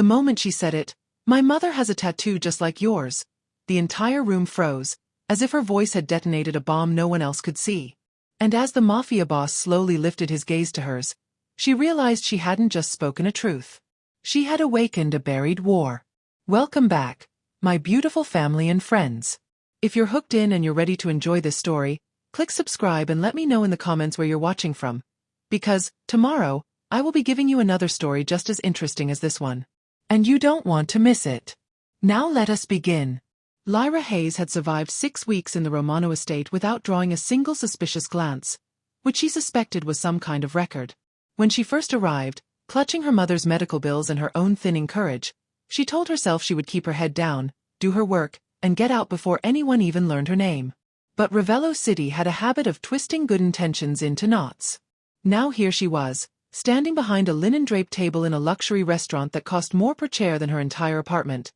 The moment she said it, "My mother has a tattoo just like yours," the entire room froze, as if her voice had detonated a bomb no one else could see. And as the Mafia boss slowly lifted his gaze to hers, she realized she hadn't just spoken a truth. She had awakened a buried war. Welcome back, my beautiful family and friends. If you're hooked in and you're ready to enjoy this story, click subscribe and let me know in the comments where you're watching from. Because, tomorrow, I will be giving you another story just as interesting as this one. And you don't want to miss it. Now let us begin. Lyra Hayes had survived 6 weeks in the Romano estate without drawing a single suspicious glance, which she suspected was some kind of record. When she first arrived, clutching her mother's medical bills and her own thinning courage, she told herself she would keep her head down, do her work, and get out before anyone even learned her name. But Ravello City had a habit of twisting good intentions into knots. Now here she was, standing behind a linen-draped table in a luxury restaurant that cost more per chair than her entire apartment,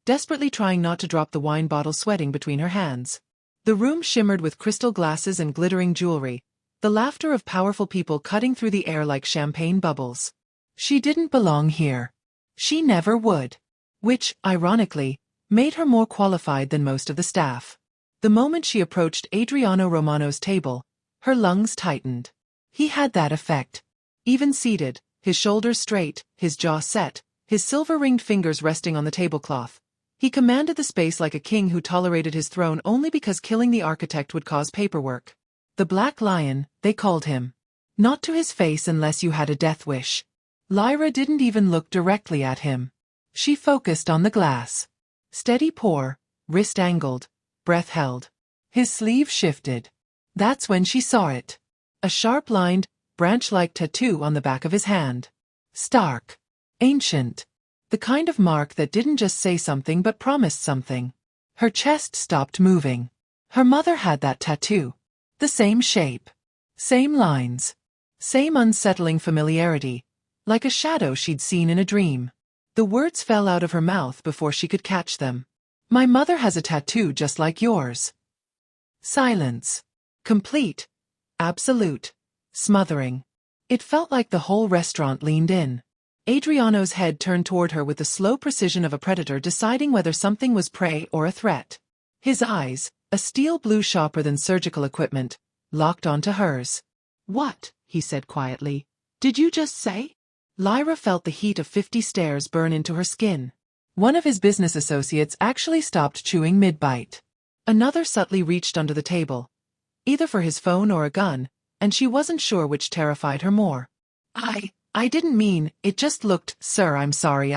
desperately trying not to drop the wine bottle sweating between her hands. The room shimmered with crystal glasses and glittering jewelry, the laughter of powerful people cutting through the air like champagne bubbles. She didn't belong here. She never would. Which, ironically, made her more qualified than most of the staff. The moment she approached Adriano Romano's table, her lungs tightened. He had that effect. Even seated, his shoulders straight, his jaw set, his silver-ringed fingers resting on the tablecloth, he commanded the space like a king who tolerated his throne only because killing the architect would cause paperwork. The Black Lion, they called him. Not to his face unless you had a death wish. Lyra didn't even look directly at him. She focused on the glass. Steady pour, wrist angled, breath held. His sleeve shifted. That's when she saw it. A sharp-lined, branch-like tattoo on the back of his hand. Stark. Ancient. The kind of mark that didn't just say something but promised something. Her chest stopped moving. Her mother had that tattoo. The same shape. Same lines. Same unsettling familiarity. Like a shadow she'd seen in a dream. The words fell out of her mouth before she could catch them. My mother has a tattoo just like yours. Silence. Complete. Absolute. Smothering. It felt like the whole restaurant leaned in. Adriano's head turned toward her with the slow precision of a predator deciding whether something was prey or a threat. His eyes, a steel blue sharper than surgical equipment, locked onto hers. What? He said quietly. Did you just say? Lyra felt the heat of 50 stares burn into her skin. One of his business associates actually stopped chewing mid-bite. Another subtly reached under the table, either for his phone or a gun, and she wasn't sure which terrified her more. I didn't mean, it just looked, sir, I'm sorry,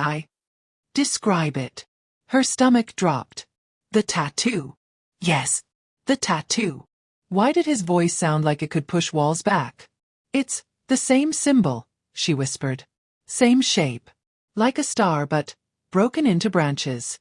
Describe it. Her stomach dropped. The tattoo. Yes, the tattoo. Why did his voice sound like it could push walls back? It's the same symbol, she whispered. Same shape. Like a star but broken into branches.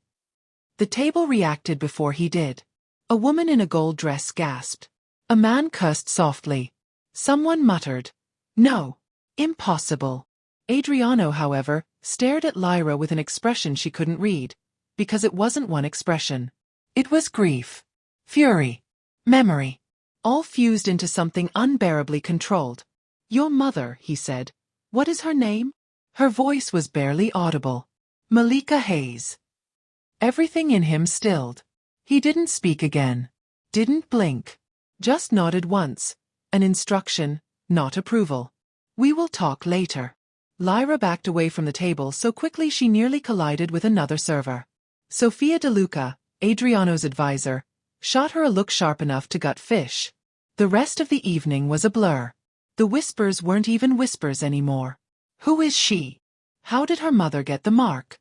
The table reacted before he did. A woman in a gold dress gasped. A man cursed softly. Someone muttered, "No. Impossible." Adriano, however, stared at Lyra with an expression she couldn't read, because it wasn't one expression. It was grief, fury, memory, all fused into something unbearably controlled. Your mother, he said. What is her name? Her voice was barely audible. Malika Hayes. Everything in him stilled. He didn't speak again. Didn't blink. Just nodded once. An instruction, not approval. We will talk later. Lyra backed away from the table so quickly she nearly collided with another server. Sofia De Luca, Adriano's advisor, shot her a look sharp enough to gut fish. The rest of the evening was a blur. The whispers weren't even whispers anymore. Who is she? How did her mother get the mark?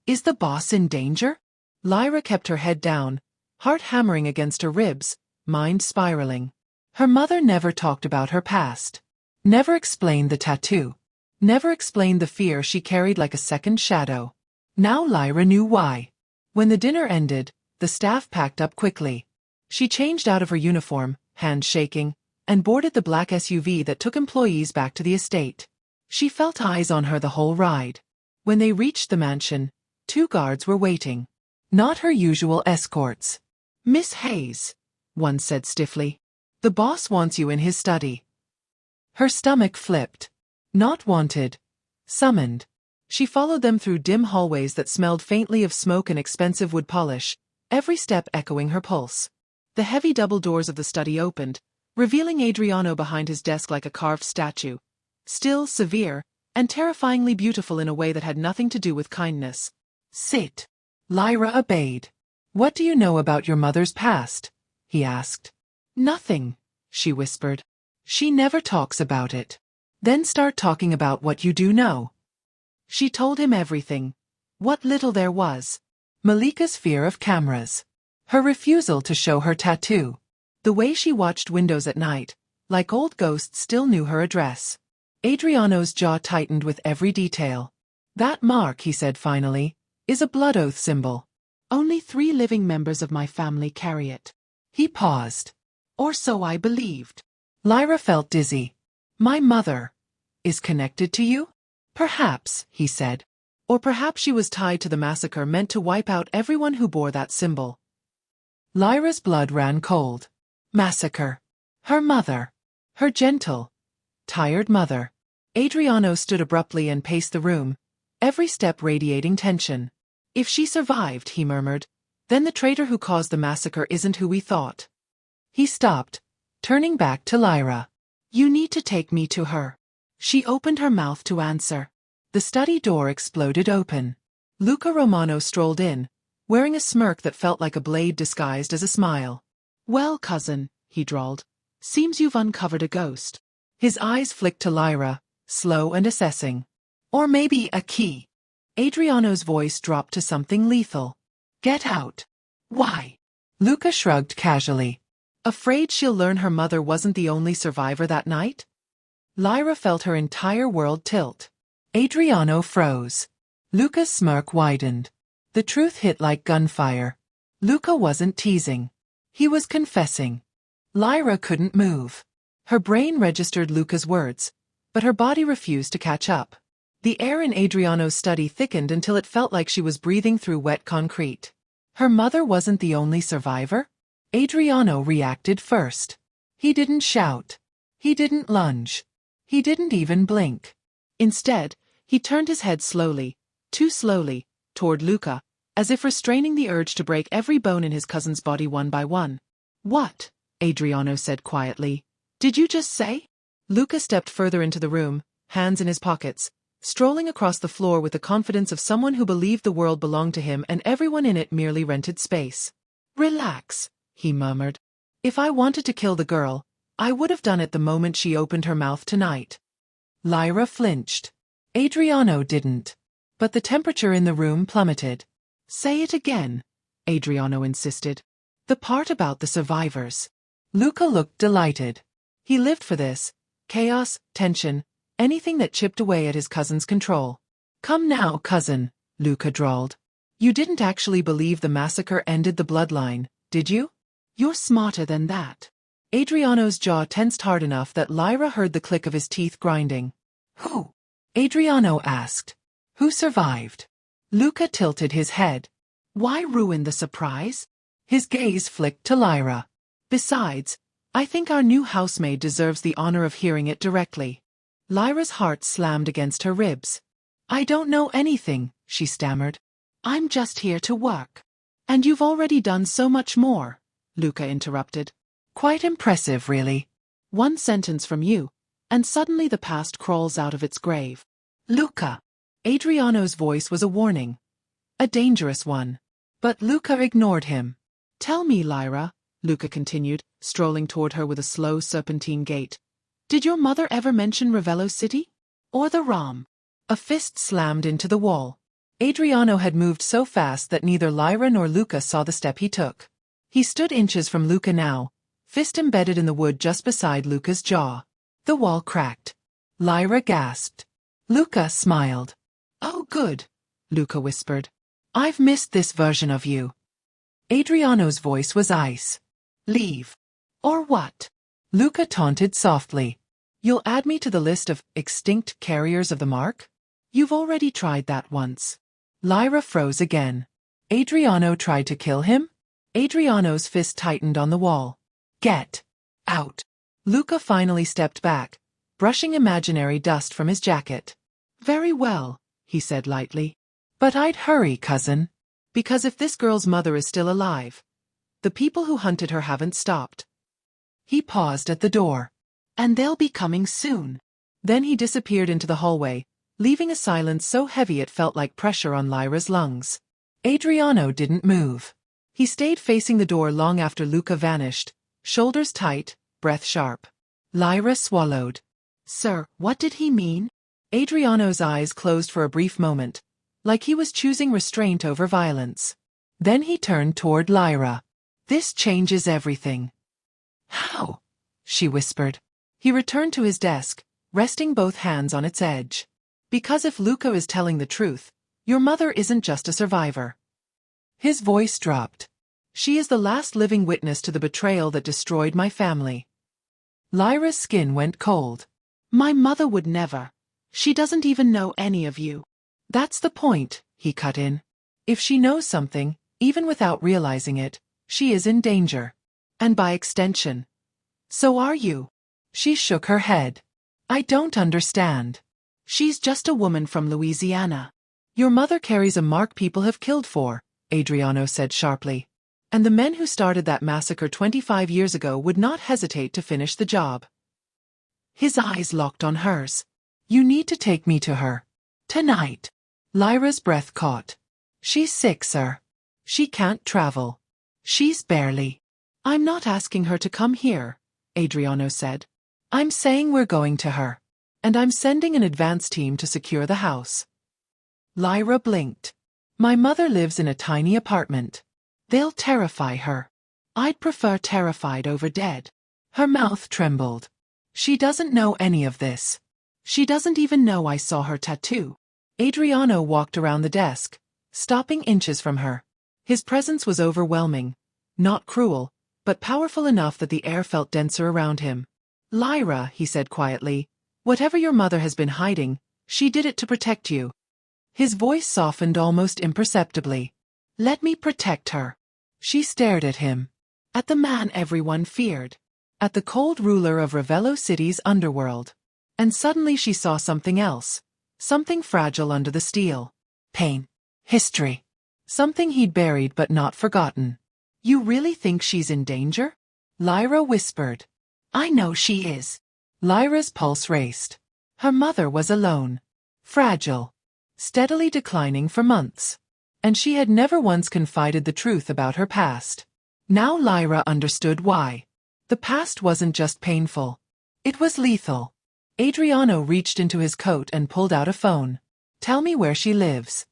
Is the boss in danger? Lyra kept her head down, heart hammering against her ribs, mind spiraling. Her mother never talked about her past. Never explained the tattoo. Never explained the fear she carried like a second shadow. Now Lyra knew why. When the dinner ended, the staff packed up quickly. She changed out of her uniform, hands shaking, and boarded the black SUV that took employees back to the estate. She felt eyes on her the whole ride. When they reached the mansion, 2 guards were waiting. Not her usual escorts. Miss Hayes, one said stiffly. The boss wants you in his study. Her stomach flipped. Not wanted. Summoned. She followed them through dim hallways that smelled faintly of smoke and expensive wood polish, every step echoing her pulse. The heavy double doors of the study opened, revealing Adriano behind his desk like a carved statue, still, severe, and terrifyingly beautiful in a way that had nothing to do with kindness. "Sit." Lyra obeyed. "What do you know about your mother's past?" he asked. "Nothing," she whispered. "She never talks about it." "Then start talking about what you do know." She told him everything. What little there was. Malika's fear of cameras. Her refusal to show her tattoo. The way she watched windows at night, like old ghosts still knew her address. Adriano's jaw tightened with every detail. "That mark," he said finally, "is a blood oath symbol. Only 3 living members of my family carry it." He paused. "Or so I believed." Lyra felt dizzy. "My mother is connected to you?" "Perhaps," he said. "Or perhaps she was tied to the massacre meant to wipe out everyone who bore that symbol." Lyra's blood ran cold. Massacre. Her mother. Her gentle, tired mother. Adriano stood abruptly and paced the room, every step radiating tension. "If she survived," he murmured, "then the traitor who caused the massacre isn't who we thought." He stopped, turning back to Lyra. "You need to take me to her." She opened her mouth to answer. The study door exploded open. Luca Romano strolled in, wearing a smirk that felt like a blade disguised as a smile. "Well, cousin," he drawled, "seems you've uncovered a ghost." His eyes flicked to Lyra, slow and assessing. "Or maybe a key." Adriano's voice dropped to something lethal. "Get out." "Why?" Luca shrugged casually. "Afraid she'll learn her mother wasn't the only survivor that night?" Lyra felt her entire world tilt. Adriano froze. Luca's smirk widened. The truth hit like gunfire. Luca wasn't teasing. He was confessing. Lyra couldn't move. Her brain registered Luca's words, but her body refused to catch up. The air in Adriano's study thickened until it felt like she was breathing through wet concrete. Her mother wasn't the only survivor? Adriano reacted first. He didn't shout. He didn't lunge. He didn't even blink. Instead, he turned his head slowly, too slowly, toward Luca, as if restraining the urge to break every bone in his cousin's body one by one. "What?" Adriano said quietly. "Did you just say?" Luca stepped further into the room, hands in his pockets, strolling across the floor with the confidence of someone who believed the world belonged to him and everyone in it merely rented space. "Relax," he murmured. "If I wanted to kill the girl, I would have done it the moment she opened her mouth tonight." Lyra flinched. Adriano didn't. But the temperature in the room plummeted. "Say it again," Adriano insisted. "The part about the survivors." Luca looked delighted. He lived for this. Chaos, tension, anything that chipped away at his cousin's control. "Come now, cousin," Luca drawled. "You didn't actually believe the massacre ended the bloodline, did you? You're smarter than that." Adriano's jaw tensed hard enough that Lyra heard the click of his teeth grinding. "Who?" Adriano asked. "Who survived?" Luca tilted his head. "Why ruin the surprise?" His gaze flicked to Lyra. "Besides, I think our new housemaid deserves the honor of hearing it directly." Lyra's heart slammed against her ribs. "I don't know anything," she stammered. "I'm just here to work." "And you've already done so much more," Luca interrupted. "Quite impressive, really. One sentence from you, and suddenly the past crawls out of its grave." "Luca!" Adriano's voice was a warning. A dangerous one. But Luca ignored him. "Tell me, Lyra," Luca continued, strolling toward her with a slow serpentine gait. "Did your mother ever mention Ravello City? Or the Ram?" A fist slammed into the wall. Adriano had moved so fast that neither Lyra nor Luca saw the step he took. He stood inches from Luca now, fist embedded in the wood just beside Luca's jaw. The wall cracked. Lyra gasped. Luca smiled. "Oh good," Luca whispered. "I've missed this version of you." Adriano's voice was ice. "Leave." "Or what?" Luca taunted softly. "You'll add me to the list of extinct carriers of the mark? You've already tried that once." Lyra froze again. Adriano tried to kill him? Adriano's fist tightened on the wall. "Get out." Luca finally stepped back, brushing imaginary dust from his jacket. "Very well," he said lightly. But I'd hurry, cousin. Because if this girl's mother is still alive, the people who hunted her haven't stopped. He paused at the door. And they'll be coming soon. Then he disappeared into the hallway, leaving a silence so heavy it felt like pressure on Lyra's lungs. Adriano didn't move. He stayed facing the door long after Luca vanished, shoulders tight, breath sharp. Lyra swallowed. Sir, what did he mean? Adriano's eyes closed for a brief moment, like he was choosing restraint over violence. Then he turned toward Lyra. This changes everything. How? She whispered. He returned to his desk, resting both hands on its edge. Because if Luca is telling the truth, your mother isn't just a survivor. His voice dropped. She is the last living witness to the betrayal that destroyed my family. Lyra's skin went cold. My mother would never. She doesn't even know any of you. That's the point, he cut in. If she knows something, even without realizing it, she is in danger. And by extension, so are you. She shook her head. I don't understand. She's just a woman from Louisiana. Your mother carries a mark people have killed for, Adriano said sharply. And the men who started that massacre 25 years ago would not hesitate to finish the job. His eyes locked on hers. You need to take me to her. Tonight. Lyra's breath caught. She's sick, sir. She can't travel. She's barely. I'm not asking her to come here, Adriano said. I'm saying we're going to her. And I'm sending an advance team to secure the house. Lyra blinked. My mother lives in a tiny apartment. They'll terrify her. I'd prefer terrified over dead. Her mouth trembled. She doesn't know any of this. She doesn't even know I saw her tattoo. Adriano walked around the desk, stopping inches from her. His presence was overwhelming. Not cruel, but powerful enough that the air felt denser around him. Lyra, he said quietly, whatever your mother has been hiding, she did it to protect you. His voice softened almost imperceptibly. Let me protect her. She stared at him. At the man everyone feared. At the cold ruler of Ravello City's underworld. And suddenly she saw something else. Something fragile under the steel. Pain. History. Something he'd buried but not forgotten. You really think she's in danger? Lyra whispered. I know she is. Lyra's pulse raced. Her mother was alone. Fragile. Steadily declining for months. And she had never once confided the truth about her past. Now Lyra understood why. The past wasn't just painful. It was lethal. Adriano reached into his coat and pulled out a phone. Tell me where she lives.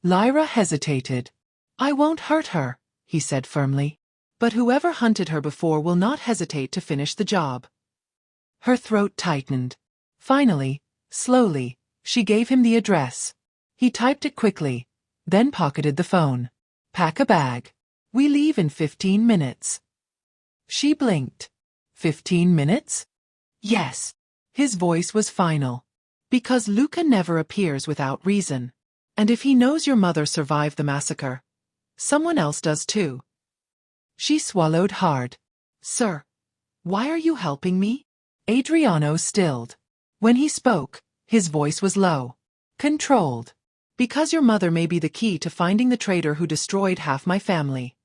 Lyra hesitated. I won't hurt her, he said firmly. But whoever hunted her before will not hesitate to finish the job. Her throat tightened. Finally, slowly, she gave him the address. He typed it quickly, then pocketed the phone. Pack a bag. We leave in 15 minutes. She blinked. 15 minutes? Yes. His voice was final. Because Luca never appears without reason. And if he knows your mother survived the massacre, someone else does too. She swallowed hard. Sir, why are you helping me? Adriano stilled. When he spoke, his voice was low. Controlled. Because your mother may be the key to finding the traitor who destroyed half my family.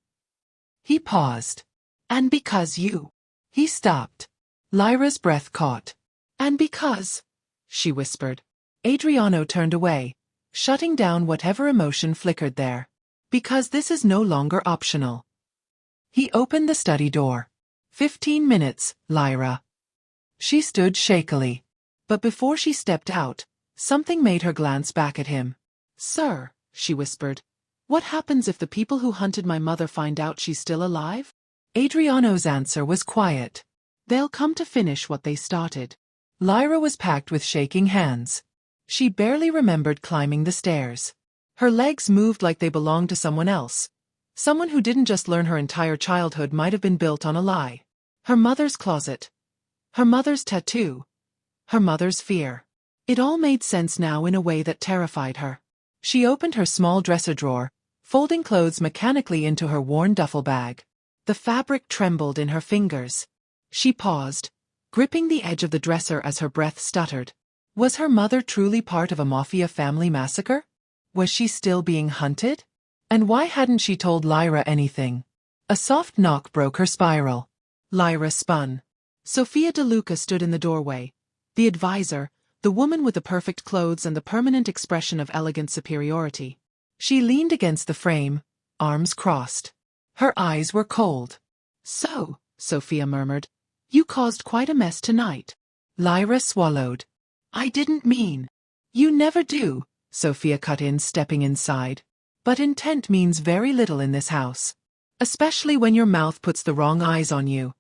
He paused. And because you. He stopped. Lyra's breath caught. And because. She whispered. Adriano turned away, shutting down whatever emotion flickered there. Because this is no longer optional. He opened the study door. 15 minutes, Lyra. She stood shakily. But before she stepped out, something made her glance back at him. Sir, she whispered, what happens if the people who hunted my mother find out she's still alive? Adriano's answer was quiet. They'll come to finish what they started. Lyra was packed with shaking hands. She barely remembered climbing the stairs. Her legs moved like they belonged to someone else. Someone who didn't just learn her entire childhood might have been built on a lie. Her mother's closet. Her mother's tattoo. Her mother's fear. It all made sense now in a way that terrified her. She opened her small dresser drawer, folding clothes mechanically into her worn duffel bag. The fabric trembled in her fingers. She paused, gripping the edge of the dresser as her breath stuttered. Was her mother truly part of a Mafia family massacre? Was she still being hunted? And why hadn't she told Lyra anything? A soft knock broke her spiral. Lyra spun. Sofia De Luca stood in the doorway. The advisor, the woman with the perfect clothes and the permanent expression of elegant superiority. She leaned against the frame, arms crossed. Her eyes were cold. "So," Sofia murmured, "you caused quite a mess tonight." Lyra swallowed. "I didn't mean." "You never do," Sofia cut in, stepping inside. "But intent means very little in this house. Especially when your mouth puts the wrong eyes on you."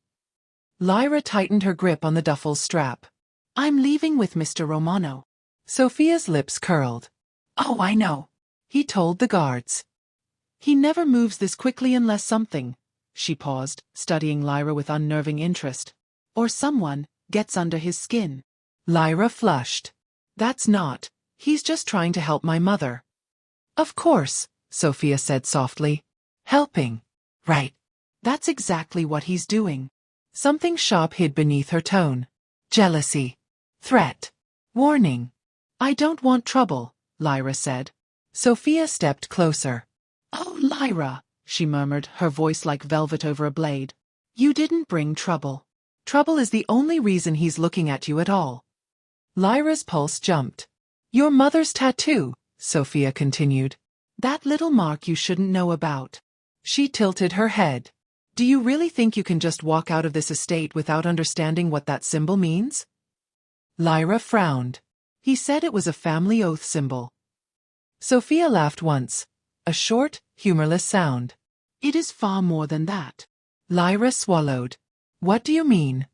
Lyra tightened her grip on the duffel's strap. "I'm leaving with Mr. Romano." Sofia's lips curled. "Oh, I know," he told the guards. "He never moves this quickly unless something," she paused, studying Lyra with unnerving interest, "or someone gets under his skin." Lyra flushed. "That's not. He's just trying to help my mother." "Of course," Sofia said softly. "Helping. Right. That's exactly what he's doing." Something sharp hid beneath her tone. Jealousy. Threat. Warning. "I don't want trouble," Lyra said. Sofia stepped closer. "Oh, Lyra," she murmured, her voice like velvet over a blade. "You didn't bring trouble. Trouble is the only reason he's looking at you at all." Lyra's pulse jumped. "Your mother's tattoo," Sofia continued. "That little mark you shouldn't know about." She tilted her head. "Do you really think you can just walk out of this estate without understanding what that symbol means?" Lyra frowned. "He said it was a family oath symbol." Sofia laughed once. A short, humorless sound. "It is far more than that." Lyra swallowed. "What do you mean?"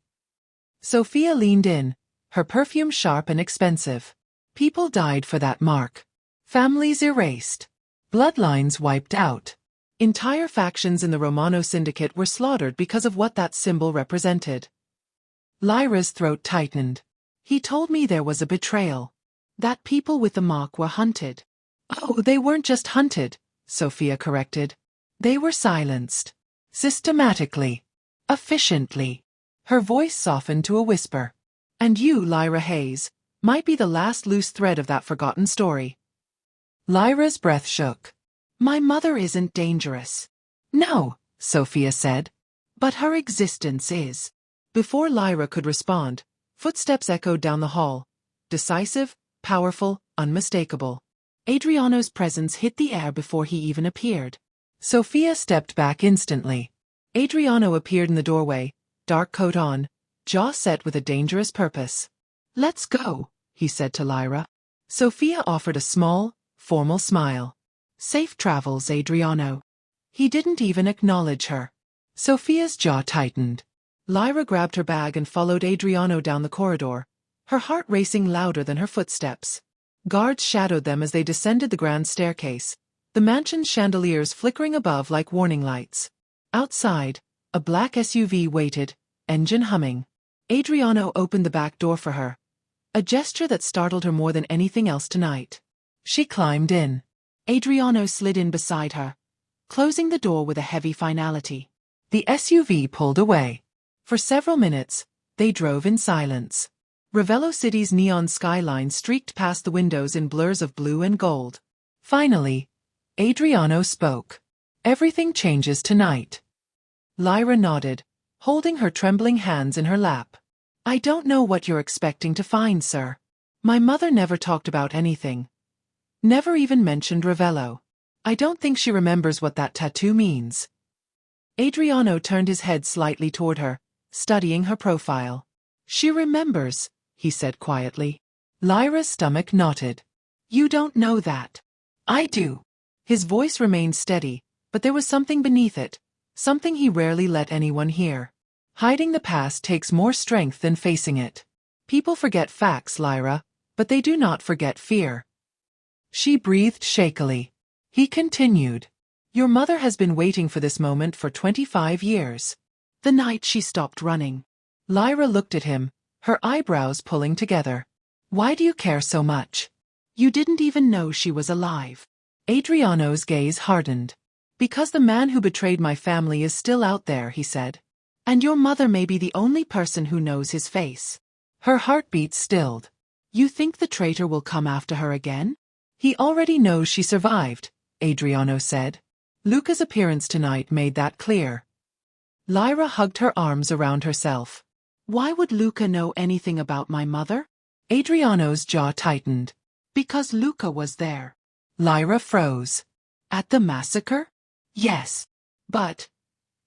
Sofia leaned in, her perfume sharp and expensive. "People died for that mark. Families erased. Bloodlines wiped out. Entire factions in the Romano syndicate were slaughtered because of what that symbol represented." Lyra's throat tightened. "He told me there was a betrayal. That people with the mark were hunted." "Oh, they weren't just hunted," Sofia corrected. "They were silenced. Systematically. Efficiently." Her voice softened to a whisper. "And you, Lyra Hayes, might be the last loose thread of that forgotten story." Lyra's breath shook. "My mother isn't dangerous." "No," Sofia said. "But her existence is." Before Lyra could respond, footsteps echoed down the hall. Decisive, powerful, unmistakable. Adriano's presence hit the air before he even appeared. Sofia stepped back instantly. Adriano appeared in the doorway, dark coat on, jaw set with a dangerous purpose. "Let's go," he said to Lyra. Sofia offered a small, formal smile. "Safe travels, Adriano." He didn't even acknowledge her. Sofia's jaw tightened. Lyra grabbed her bag and followed Adriano down the corridor, her heart racing louder than her footsteps. Guards shadowed them as they descended the grand staircase, the mansion's chandeliers flickering above like warning lights. Outside, a black SUV waited, engine humming. Adriano opened the back door for her, a gesture that startled her more than anything else tonight. She climbed in. Adriano slid in beside her, closing the door with a heavy finality. The SUV pulled away. For several minutes, they drove in silence. Ravello City's neon skyline streaked past the windows in blurs of blue and gold. Finally, Adriano spoke. "Everything changes tonight." Lyra nodded, holding her trembling hands in her lap. "I don't know what you're expecting to find, sir. My mother never talked about anything. Never even mentioned Ravello. I don't think she remembers what that tattoo means." Adriano turned his head slightly toward her, studying her profile. "She remembers," he said quietly. Lyra's stomach knotted. "You don't know that." "I do." His voice remained steady, but there was something beneath it, something he rarely let anyone hear. Hiding the past takes more strength than facing it. People forget facts, Lyra, but they do not forget fear. She breathed shakily. He continued. "Your mother has been waiting for this moment for 25 years. The night she stopped running." Lyra looked at him, her eyebrows pulling together. "Why do you care so much? You didn't even know she was alive." Adriano's gaze hardened. "Because the man who betrayed my family is still out there," he said. "And your mother may be the only person who knows his face." Her heartbeat stilled. You think the traitor will come after her again? He already knows she survived, Adriano said. Luca's appearance tonight made that clear. Lyra hugged her arms around herself. Why would Luca know anything about my mother? Adriano's jaw tightened. Because Luca was there. Lyra froze. At the massacre? Yes. But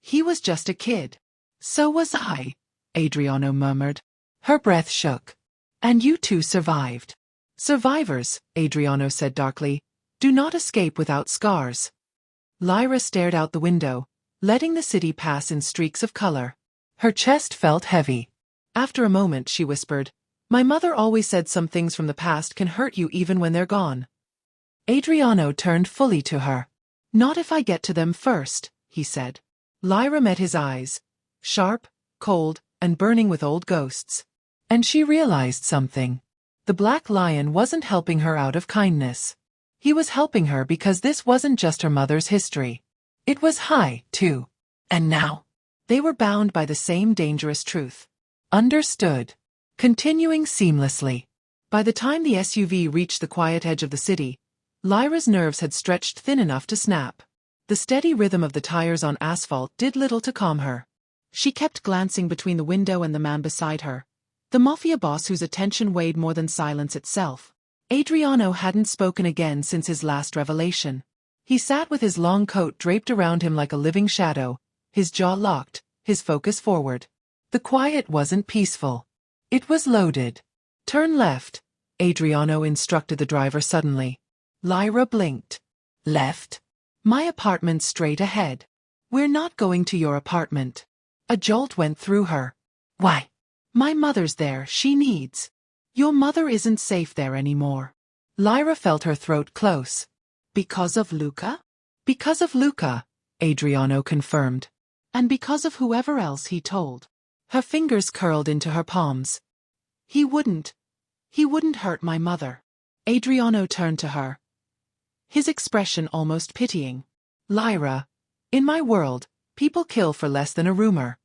he was just a kid. So was I, Adriano murmured. Her breath shook. And you two survived. Survivors, Adriano said darkly, do not escape without scars. Lyra stared out the window, letting the city pass in streaks of color. Her chest felt heavy. After a moment she whispered, My mother always said some things from the past can hurt you even when they're gone. Adriano turned fully to her. Not if I get to them first, he said. Lyra met his eyes, sharp, cold, and burning with old ghosts. And she realized something. The Black Lion wasn't helping her out of kindness. He was helping her because this wasn't just her mother's history. It was high, too. And now, they were bound by the same dangerous truth. Understood. Continuing seamlessly. By the time the SUV reached the quiet edge of the city, Lyra's nerves had stretched thin enough to snap. The steady rhythm of the tires on asphalt did little to calm her. She kept glancing between the window and the man beside her, the Mafia boss whose attention weighed more than silence itself. Adriano hadn't spoken again since his last revelation. He sat with his long coat draped around him like a living shadow, his jaw locked, his focus forward. The quiet wasn't peaceful. It was loaded. Turn left, Adriano instructed the driver suddenly. Lyra blinked. Left? My apartment's straight ahead. We're not going to your apartment. A jolt went through her. Why? My mother's there, she needs. Your mother isn't safe there anymore. Lyra felt her throat close. Because of Luca? Because of Luca, Adriano confirmed. And because of whoever else he told. Her fingers curled into her palms. He wouldn't hurt my mother. Adriano turned to her, his expression almost pitying. Lyra, in my world, people kill for less than a rumor.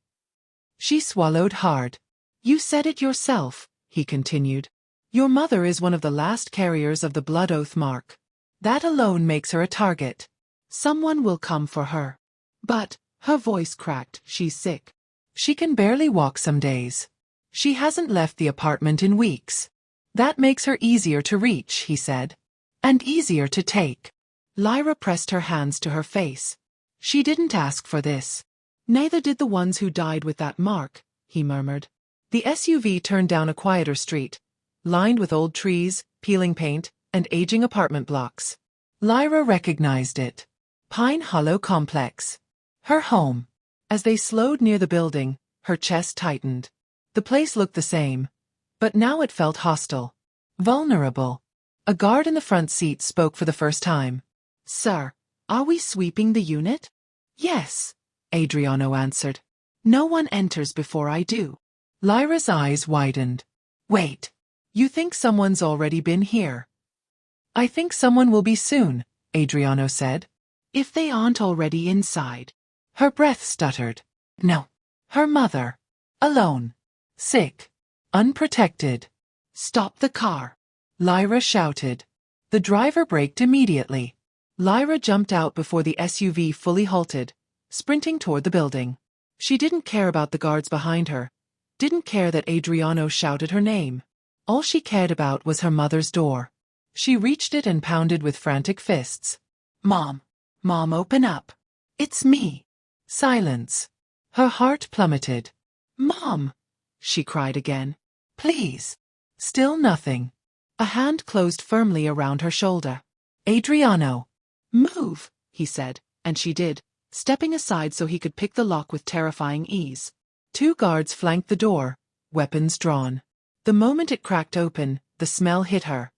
She swallowed hard. You said it yourself, he continued. Your mother is one of the last carriers of the blood oath mark. That alone makes her a target. Someone will come for her. But, her voice cracked, she's sick. She can barely walk some days. She hasn't left the apartment in weeks. That makes her easier to reach, he said. And easier to take. Lyra pressed her hands to her face. She didn't ask for this. Neither did the ones who died with that mark, he murmured. The SUV turned down a quieter street, lined with old trees, peeling paint, and aging apartment blocks. Lyra recognized it. Pine Hollow Complex. Her home. As they slowed near the building, her chest tightened. The place looked the same, but now it felt hostile. Vulnerable. A guard in the front seat spoke for the first time. Sir, are we sweeping the unit? Yes, Adriano answered. No one enters before I do. Lyra's eyes widened. Wait, you think someone's already been here? I think someone will be soon, Adriano said. If they aren't already inside. Her breath stuttered. No. Her mother. Alone. Sick. Unprotected. Stop the car. Lyra shouted. The driver braked immediately. Lyra jumped out before the SUV fully halted, sprinting toward the building. She didn't care about the guards behind her, didn't care that Adriano shouted her name. All she cared about was her mother's door. She reached it and pounded with frantic fists. Mom. Mom, open up. It's me. Silence. Her heart plummeted. Mom, she cried again. Please. Still nothing. A hand closed firmly around her shoulder. Adriano. Move, he said, and she did, stepping aside so he could pick the lock with terrifying ease. Two guards flanked the door, weapons drawn. The moment it cracked open, the smell hit her.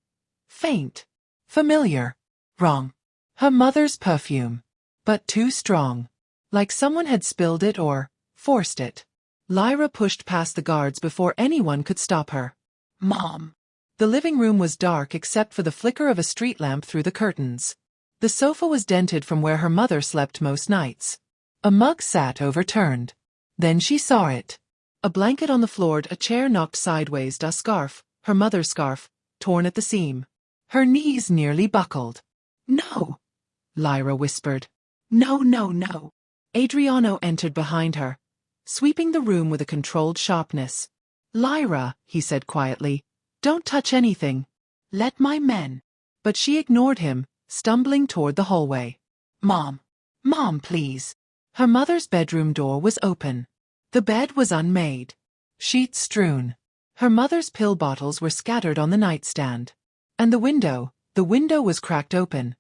Faint. Familiar. Wrong. Her mother's perfume. But too strong. Like someone had spilled it or forced it. Lyra pushed past the guards before anyone could stop her. Mom. The living room was dark except for the flicker of a street lamp through the curtains. The sofa was dented from where her mother slept most nights. A mug sat overturned. Then she saw it. A blanket on the floor, a chair knocked sideways, a scarf, her mother's scarf, torn at the seam. Her knees nearly buckled. "No," Lyra whispered. "No, no, no." Adriano entered behind her, sweeping the room with a controlled sharpness. "Lyra," he said quietly, "don't touch anything. Let my men." But she ignored him, stumbling toward the hallway. "Mom. Mom, please." Her mother's bedroom door was open. The bed was unmade. Sheets strewn. Her mother's pill bottles were scattered on the nightstand. And the window was cracked open.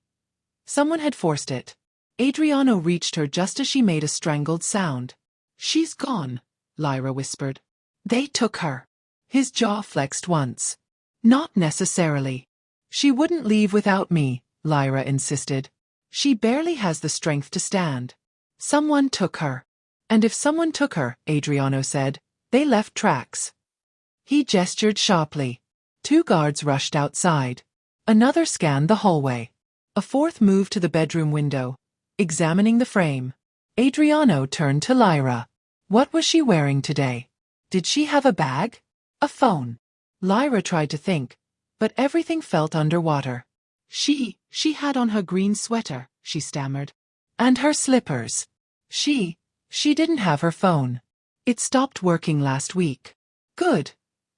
Someone had forced it. Adriano reached her just as she made a strangled sound. "She's gone," Lyra whispered. "They took her." His jaw flexed once. "Not necessarily. She wouldn't leave without me," Lyra insisted. "She barely has the strength to stand. Someone took her." "And if someone took her," Adriano said, "they left tracks." He gestured sharply. 2 guards rushed outside. Another scanned the hallway. A fourth moved to the bedroom window, examining the frame. Adriano turned to Lyra. What was she wearing today? Did she have a bag? A phone? Lyra tried to think, but everything felt underwater. She had on her green sweater," she stammered. "And her slippers. She didn't have her phone. It stopped working last week." "Good,"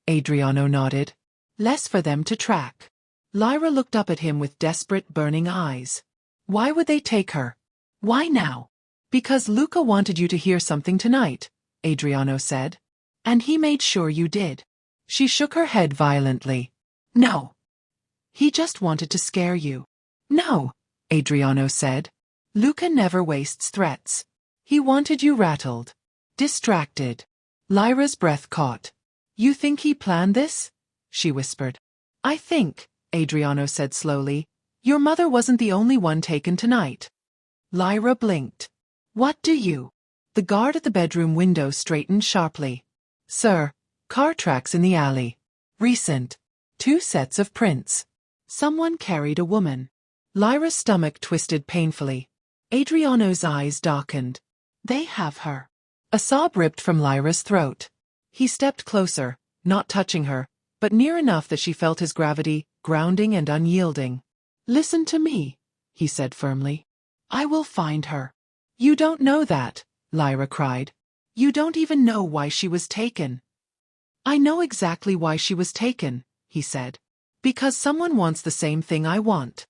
Adriano nodded. "Less for them to track." Lyra looked up at him with desperate, burning eyes. "Why would they take her? Why now?" "Because Luca wanted you to hear something tonight," Adriano said. "And he made sure you did." She shook her head violently. "No. He just wanted to scare you." "No," Adriano said. "Luca never wastes threats. He wanted you rattled. Distracted." Lyra's breath caught. "You think he planned this?" she whispered. "I think," Adriano said slowly, "your mother wasn't the only one taken tonight." Lyra blinked. "What do you?" The guard at the bedroom window straightened sharply. "Sir, car tracks in the alley. Recent. 2 sets of prints. Someone carried a woman." Lyra's stomach twisted painfully. Adriano's eyes darkened. "They have her." A sob ripped from Lyra's throat. He stepped closer, not touching her, but near enough that she felt his gravity, grounding and unyielding. "Listen to me," he said firmly. "I will find her." "You don't know that," Lyra cried. "You don't even know why she was taken." "I know exactly why she was taken," he said. "Because someone wants the same thing I want."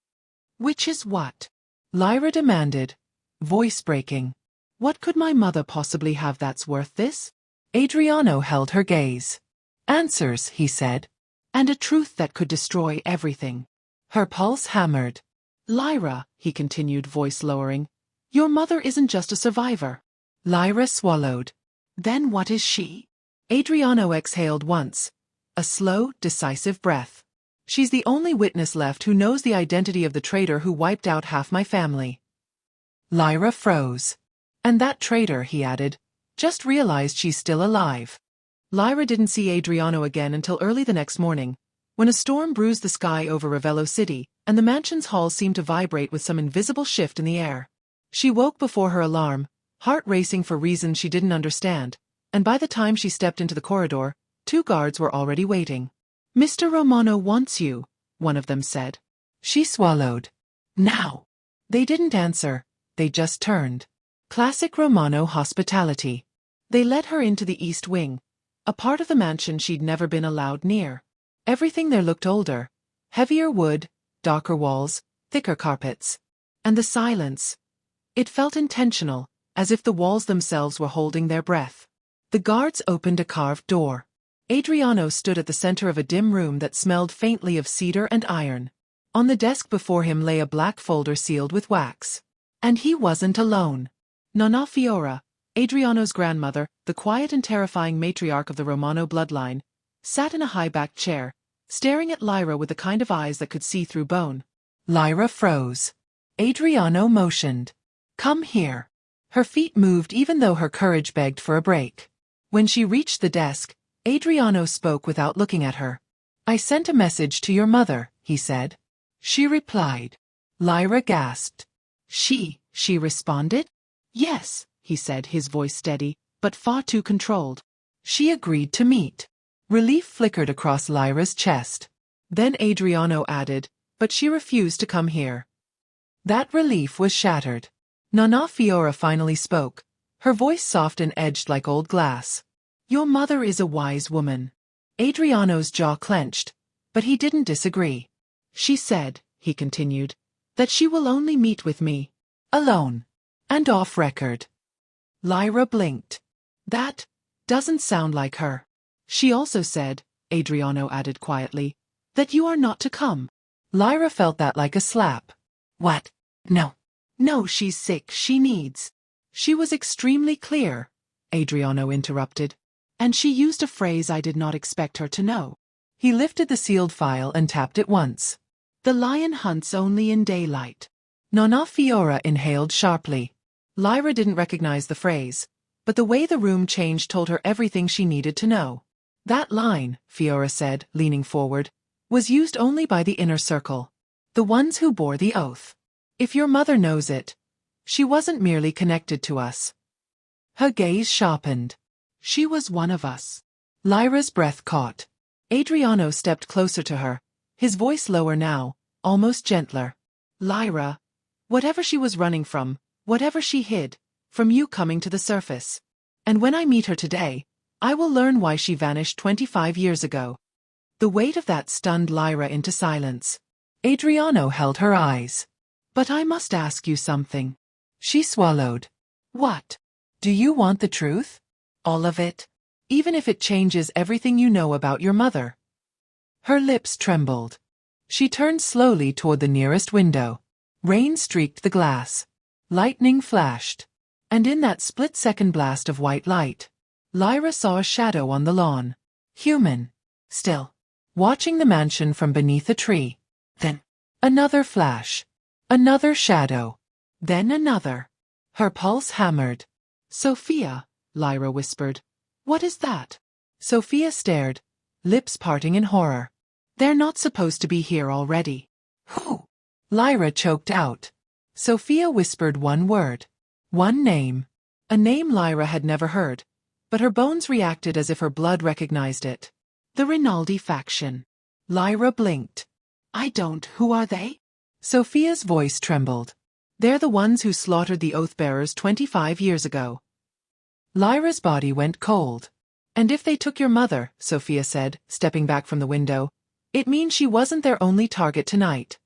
"Which is what?" Lyra demanded, voice breaking. "What could my mother possibly have that's worth this?" Adriano held her gaze. "Answers," he said. "And a truth that could destroy everything." Her pulse hammered. "Lyra," he continued, voice lowering, "your mother isn't just a survivor." Lyra swallowed. "Then what is she?" Adriano exhaled once. A slow, decisive breath. "She's the only witness left who knows the identity of the traitor who wiped out half my family." Lyra froze. "And that traitor," he added, "just realized she's still alive." Lyra didn't see Adriano again until early the next morning, when a storm bruised the sky over Ravello City, and the mansion's halls seemed to vibrate with some invisible shift in the air. She woke before her alarm, heart racing for reasons she didn't understand, and by the time she stepped into the corridor, 2 guards were already waiting. "Mr. Romano wants you," one of them said. She swallowed. "Now." They didn't answer, they just turned. Classic Romano hospitality. They led her into the East Wing, a part of the mansion she'd never been allowed near. Everything there looked older. Heavier wood, darker walls, thicker carpets. And the silence. It felt intentional, as if the walls themselves were holding their breath. The guards opened a carved door. Adriano stood at the center of a dim room that smelled faintly of cedar and iron. On the desk before him lay a black folder sealed with wax. And he wasn't alone. Nonna Fiora, Adriano's grandmother, the quiet and terrifying matriarch of the Romano bloodline, sat in a high-backed chair, staring at Lyra with the kind of eyes that could see through bone. Lyra froze. Adriano motioned. "Come here." Her feet moved even though her courage begged for a break. When she reached the desk, Adriano spoke without looking at her. "I sent a message to your mother," he said. She replied. Lyra gasped. She responded? "Yes," he said, his voice steady, but far too controlled. "She agreed to meet." Relief flickered across Lyra's chest. Then Adriano added, but she refused to come here. That relief was shattered. Nana Fiora finally spoke, her voice soft and edged like old glass. Your mother is a wise woman. Adriano's jaw clenched, but he didn't disagree. She said, he continued, that she will only meet with me. Alone. And off record. Lyra blinked. That doesn't sound like her. She also said, Adriano added quietly, that you are not to come. Lyra felt that like a slap. What? No. No, she's sick, she needs. She was extremely clear, Adriano interrupted. And she used a phrase I did not expect her to know. He lifted the sealed file and tapped it once. The lion hunts only in daylight. Nana Fiora inhaled sharply. Lyra didn't recognize the phrase, but the way the room changed told her everything she needed to know. That line, Fiora said, leaning forward, was used only by the inner circle. The ones who bore the oath. If your mother knows it, she wasn't merely connected to us. Her gaze sharpened. She was one of us. Lyra's breath caught. Adriano stepped closer to her, his voice lower now, almost gentler. Lyra, whatever she was running from, whatever she hid, from you coming to the surface. And when I meet her today, I will learn why she vanished 25 years ago. The weight of that stunned Lyra into silence. Adriano held her eyes. But I must ask you something. She swallowed. What? Do you want the truth? All of it? Even if it changes everything you know about your mother? Her lips trembled. She turned slowly toward the nearest window. Rain streaked the glass. Lightning flashed. And in that split-second blast of white light, Lyra saw a shadow on the lawn. Human. Still. Watching the mansion from beneath a tree. Then, another flash. Another shadow. Then another. Her pulse hammered. Sophia, Lyra whispered. What is that? Sophia stared, lips parting in horror. They're not supposed to be here already. Who? Lyra choked out. Sophia whispered one word. One name. A name Lyra had never heard, but her bones reacted as if her blood recognized it. The Rinaldi faction. Lyra blinked. Who are they? Sophia's voice trembled. They're the ones who slaughtered the Oathbearers 25 years ago. Lyra's body went cold. And if they took your mother, Sophia said, stepping back from the window, it means she wasn't their only target tonight.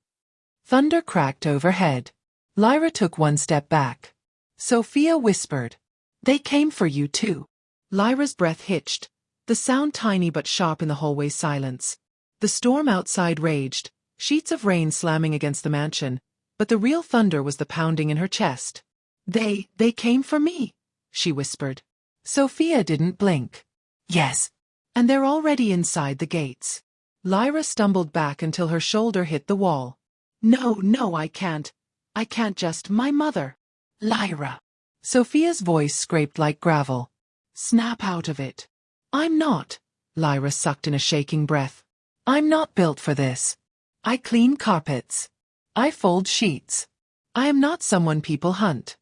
Thunder cracked overhead. Lyra took one step back. Sophia whispered. They came for you too. Lyra's breath hitched, the sound tiny but sharp in the hallway's silence. The storm outside raged, sheets of rain slamming against the mansion, but the real thunder was the pounding in her chest. They came for me, she whispered. Sophia didn't blink. Yes. And they're already inside the gates. Lyra stumbled back until her shoulder hit the wall. No, I can't. I can't just, my mother. Lyra. Sophia's voice scraped like gravel. Snap out of it. I'm not. Lyra sucked in a shaking breath. I'm not built for this. I clean carpets. I fold sheets. I am not someone people hunt.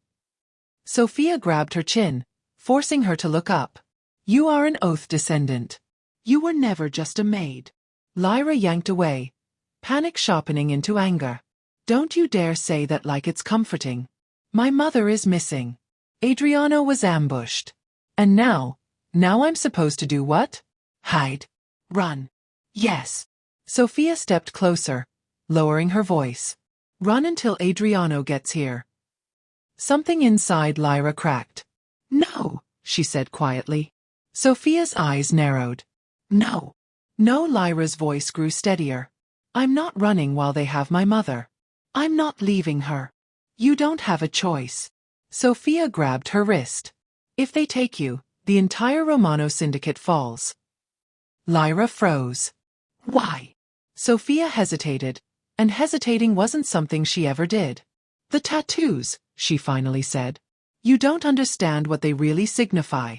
Sophia grabbed her chin, forcing her to look up. You are an oath descendant. You were never just a maid. Lyra yanked away, panic sharpening into anger. Don't you dare say that like it's comforting. My mother is missing. Adriano was ambushed. And now I'm supposed to do what? Hide. Run. Yes. Sophia stepped closer, lowering her voice. Run until Adriano gets here. Something inside Lyra cracked. No, she said quietly. Sophia's eyes narrowed. No. No, Lyra's voice grew steadier. I'm not running while they have my mother. I'm not leaving her. You don't have a choice. Sophia grabbed her wrist. If they take you, the entire Romano syndicate falls. Lyra froze. Why? Sophia hesitated, and hesitating wasn't something she ever did. The tattoos, she finally said. You don't understand what they really signify.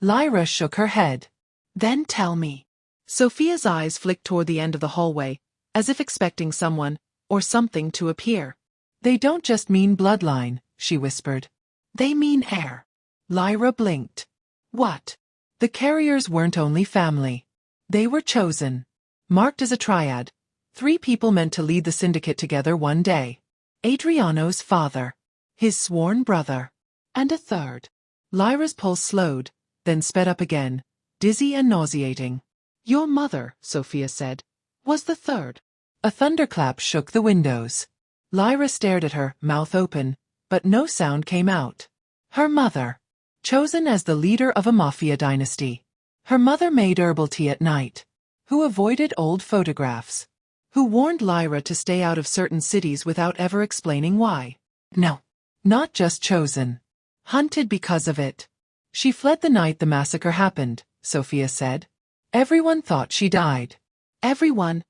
Lyra shook her head. Then tell me. Sophia's eyes flicked toward the end of the hallway, as if expecting someone, or something to appear. They don't just mean bloodline, she whispered. They mean heir. Lyra blinked. What? The carriers weren't only family. They were chosen. Marked as a triad. 3 people meant to lead the syndicate together one day. Adriano's father. His sworn brother. And a third. Lyra's pulse slowed, then sped up again, dizzy and nauseating. Your mother, Sophia said, was the third. A thunderclap shook the windows. Lyra stared at her, mouth open, but no sound came out. Her mother. Chosen as the leader of a Mafia dynasty. Her mother made herbal tea at night. Who avoided old photographs. Who warned Lyra to stay out of certain cities without ever explaining why. No. Not just chosen. Hunted because of it. She fled the night the massacre happened, Sophia said. Everyone thought she died. Everyone.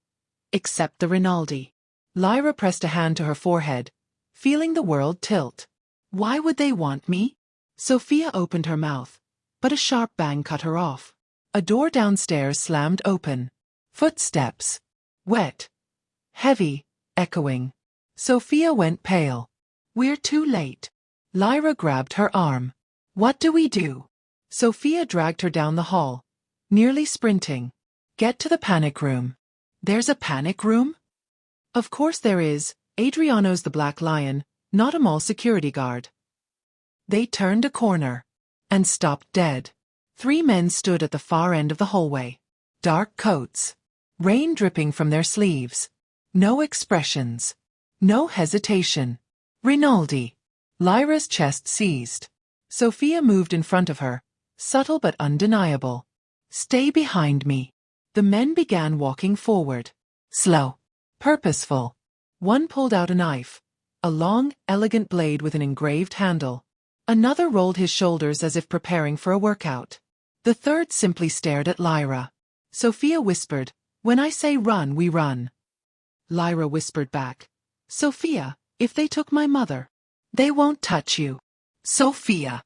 Except the Rinaldi. Lyra pressed a hand to her forehead, feeling the world tilt. Why would they want me? Sophia opened her mouth, but a sharp bang cut her off. A door downstairs slammed open. Footsteps. Wet. Heavy. Echoing. Sophia went pale. We're too late. Lyra grabbed her arm. What do we do? Sophia dragged her down the hall, nearly sprinting. Get to the panic room. There's a panic room? Of course there is. Adriano's the Black Lion, not a mall security guard. They turned a corner and stopped dead. 3 men stood at the far end of the hallway. Dark coats. Rain dripping from their sleeves. No expressions. No hesitation. Rinaldi. Lyra's chest seized. Sophia moved in front of her, subtle but undeniable. Stay behind me. The men began walking forward. Slow. Purposeful. One pulled out a knife. A long, elegant blade with an engraved handle. Another rolled his shoulders as if preparing for a workout. The third simply stared at Lyra. Sophia whispered, When I say run, we run. Lyra whispered back. Sophia, if they took my mother, they won't touch you. Sophia.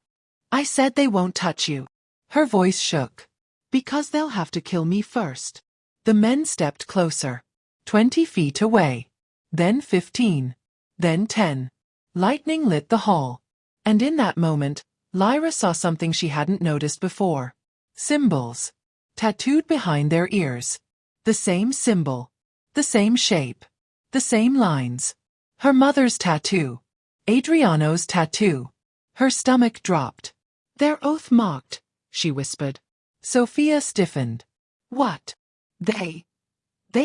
I said they won't touch you. Her voice shook. Because they'll have to kill me first. The men stepped closer. 20 feet away. Then 15. Then 10. Lightning lit the hall. And in that moment, Lyra saw something she hadn't noticed before. Symbols. Tattooed behind their ears. The same symbol. The same shape. The same lines. Her mother's tattoo. Adriano's tattoo. Her stomach dropped. They're oath marked, she whispered. Sophia stiffened. What? They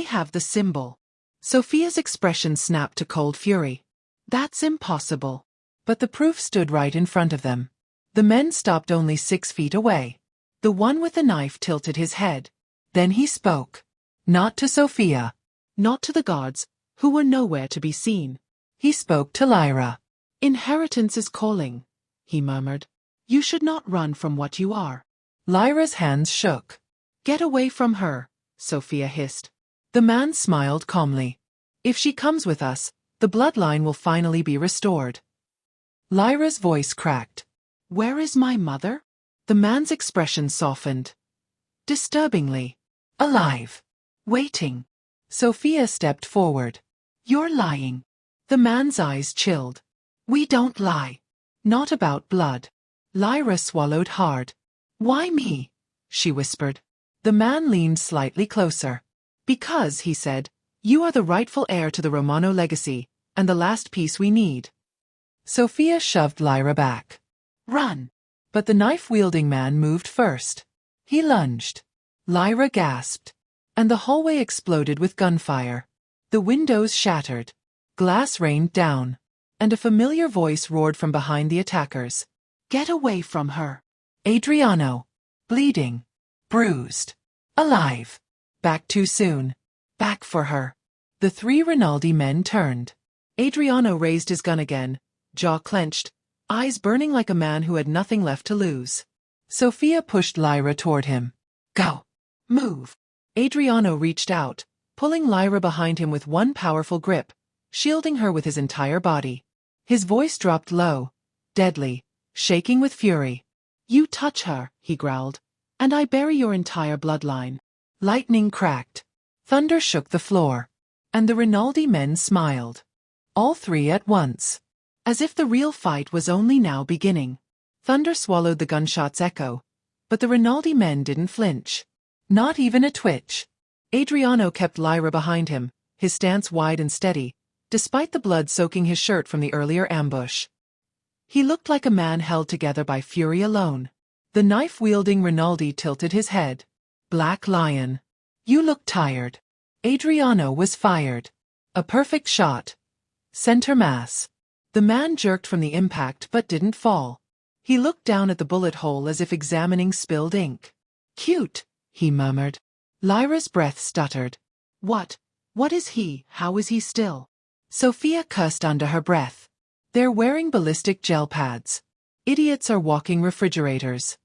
have the symbol. Sophia's expression snapped to cold fury. That's impossible. But the proof stood right in front of them. The men stopped only 6 feet away. The one with the knife tilted his head. Then he spoke. Not to Sophia. Not to the guards, who were nowhere to be seen. He spoke to Lyra. Inheritance is calling, he murmured. You should not run from what you are. Lyra's hands shook. Get away from her, Sophia hissed. The man smiled calmly. If she comes with us, the bloodline will finally be restored. Lyra's voice cracked. Where is my mother? The man's expression softened. Disturbingly. Alive. Waiting. Sophia stepped forward. You're lying. The man's eyes chilled. We don't lie. Not about blood. Lyra swallowed hard. Why me? She whispered. The man leaned slightly closer. Because, he said, you are the rightful heir to the Romano legacy, and the last piece we need. Sophia shoved Lyra back. Run! But the knife-wielding man moved first. He lunged. Lyra gasped. And the hallway exploded with gunfire. The windows shattered. Glass rained down. And a familiar voice roared from behind the attackers. Get away from her. Adriano. Bleeding. Bruised. Alive. Back too soon. Back for her. The 3 Rinaldi men turned. Adriano raised his gun again, jaw clenched, eyes burning like a man who had nothing left to lose. Sophia pushed Lyra toward him. Go. Move. Adriano reached out, pulling Lyra behind him with one powerful grip, shielding her with his entire body. His voice dropped low, deadly, shaking with fury. You touch her, he growled, and I bury your entire bloodline. Lightning cracked. Thunder shook the floor. And the Rinaldi men smiled. All 3 at once. As if the real fight was only now beginning. Thunder swallowed the gunshot's echo. But the Rinaldi men didn't flinch. Not even a twitch. Adriano kept Lyra behind him, his stance wide and steady, despite the blood soaking his shirt from the earlier ambush. He looked like a man held together by fury alone. The knife-wielding Rinaldi tilted his head. Black Lion. You look tired. Adriano was fired. A perfect shot. Center mass. The man jerked from the impact but didn't fall. He looked down at the bullet hole as if examining spilled ink. Cute, he murmured. Lyra's breath stuttered. What is he? How is he still? Sophia cussed under her breath. They're wearing ballistic gel pads. Idiots are walking refrigerators.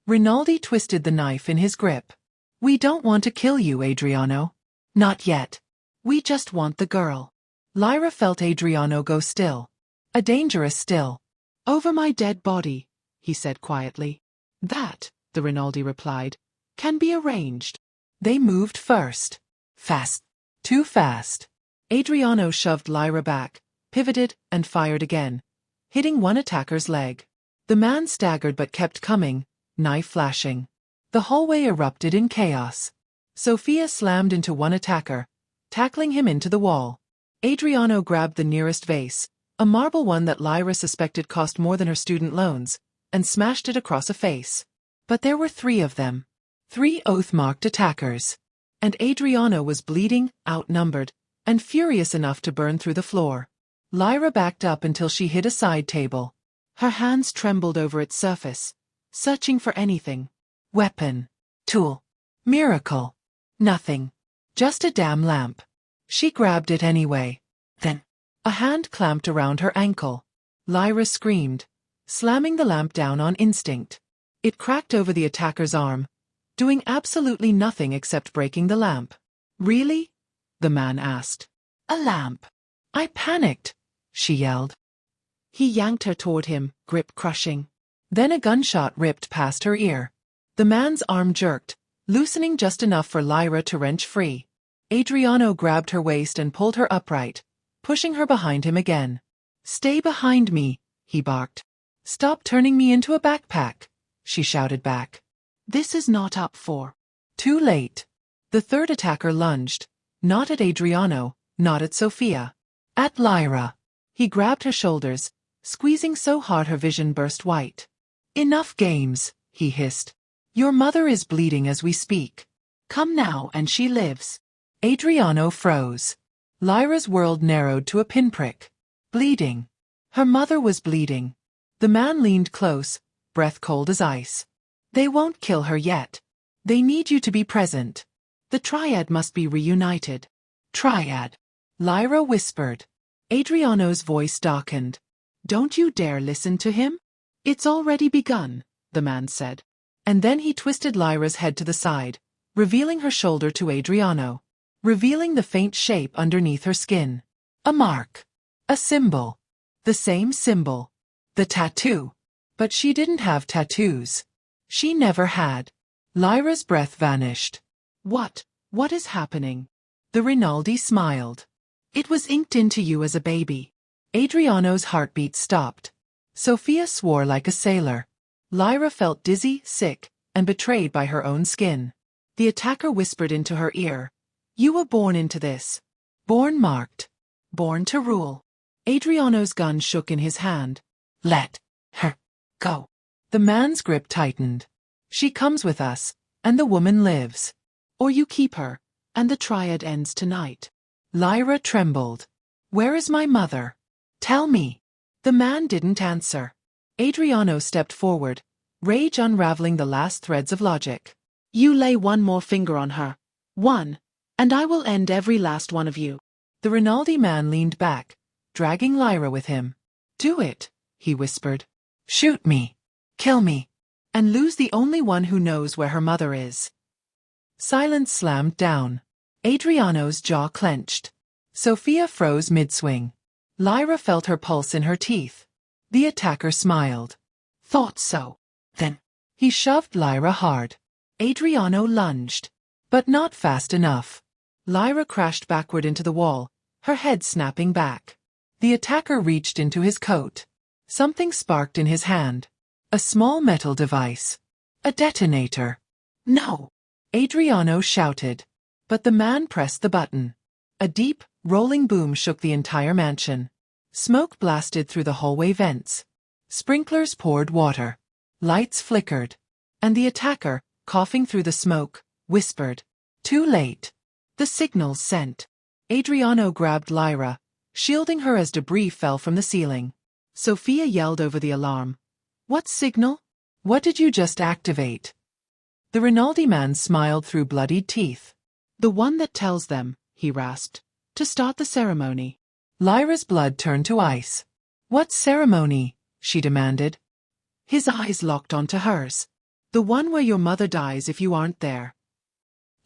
Rinaldi twisted the knife in his grip. We don't want to kill you, Adriano. Not yet. We just want the girl. Lyra felt Adriano go still. A dangerous still. Over my dead body, he said quietly. That, the Rinaldi replied, can be arranged. They moved first. Fast. Too fast. Adriano shoved Lyra back, pivoted, and fired again, hitting one attacker's leg. The man staggered but kept coming, knife flashing. The hallway erupted in chaos. Sophia slammed into one attacker, tackling him into the wall. Adriano grabbed the nearest vase, a marble one that Lyra suspected cost more than her student loans, and smashed it across a face. But there were 3 of them. 3 oath-marked attackers. And Adriano was bleeding, outnumbered, and furious enough to burn through the floor. Lyra backed up until she hit a side table. Her hands trembled over its surface, searching for anything. Weapon. Tool. Miracle. Nothing. Just a damn lamp. She grabbed it anyway. Then, a hand clamped around her ankle. Lyra screamed, slamming the lamp down on instinct. It cracked over the attacker's arm, doing absolutely nothing except breaking the lamp. Really? The man asked. A lamp. I panicked, she yelled. He yanked her toward him, grip crushing. Then a gunshot ripped past her ear. The man's arm jerked, loosening just enough for Lyra to wrench free. Adriano grabbed her waist and pulled her upright, pushing her behind him again. Stay behind me, he barked. Stop turning me into a backpack, she shouted back. This is not up for. Too late. The third attacker lunged, not at Adriano, not at Sophia. At Lyra. He grabbed her shoulders, squeezing so hard her vision burst white. Enough games, he hissed. Your mother is bleeding as we speak. Come now and she lives. Adriano froze. Lyra's world narrowed to a pinprick. Bleeding. Her mother was bleeding. The man leaned close, breath cold as ice. They won't kill her yet. They need you to be present. The triad must be reunited. Triad. Lyra whispered. Adriano's voice darkened. Don't you dare listen to him? It's already begun, the man said. And then he twisted Lyra's head to the side, revealing her shoulder to Adriano, revealing the faint shape underneath her skin. A mark. A symbol. The same symbol. The tattoo. But she didn't have tattoos. She never had. Lyra's breath vanished. What is happening? The Rinaldi smiled. It was inked into you as a baby. Adriano's heartbeat stopped. Sophia swore like a sailor. Lyra felt dizzy, sick, and betrayed by her own skin. The attacker whispered into her ear. You were born into this. Born marked. Born to rule. Adriano's gun shook in his hand. Let her go. The man's grip tightened. She comes with us, and the woman lives. Or you keep her, and the triad ends tonight. Lyra trembled. Where is my mother? Tell me. The man didn't answer. Adriano stepped forward, rage unraveling the last threads of logic. You lay one more finger on her. One, and I will end every last one of you. The Rinaldi man leaned back, dragging Lyra with him. Do it, he whispered. Shoot me. Kill me. And lose the only one who knows where her mother is. Silence slammed down. Adriano's jaw clenched. Sophia froze mid-swing. Lyra felt her pulse in her teeth. The attacker smiled. Thought so. Then. He shoved Lyra hard. Adriano lunged. But not fast enough. Lyra crashed backward into the wall, her head snapping back. The attacker reached into his coat. Something sparked in his hand. A small metal device. A detonator. No. Adriano shouted. But the man pressed the button. A deep, rolling boom shook the entire mansion. Smoke blasted through the hallway vents. Sprinklers poured water. Lights flickered. And the attacker, coughing through the smoke, whispered, "Too late." The signal's sent. Adriano grabbed Lyra, shielding her as debris fell from the ceiling. Sophia yelled over the alarm. "What signal? What did you just activate?" The Rinaldi man smiled through bloodied teeth. "The one that tells them," he rasped, "to start the ceremony." Lyra's blood turned to ice. "What ceremony?" she demanded. His eyes locked onto hers. "The one where your mother dies if you aren't there."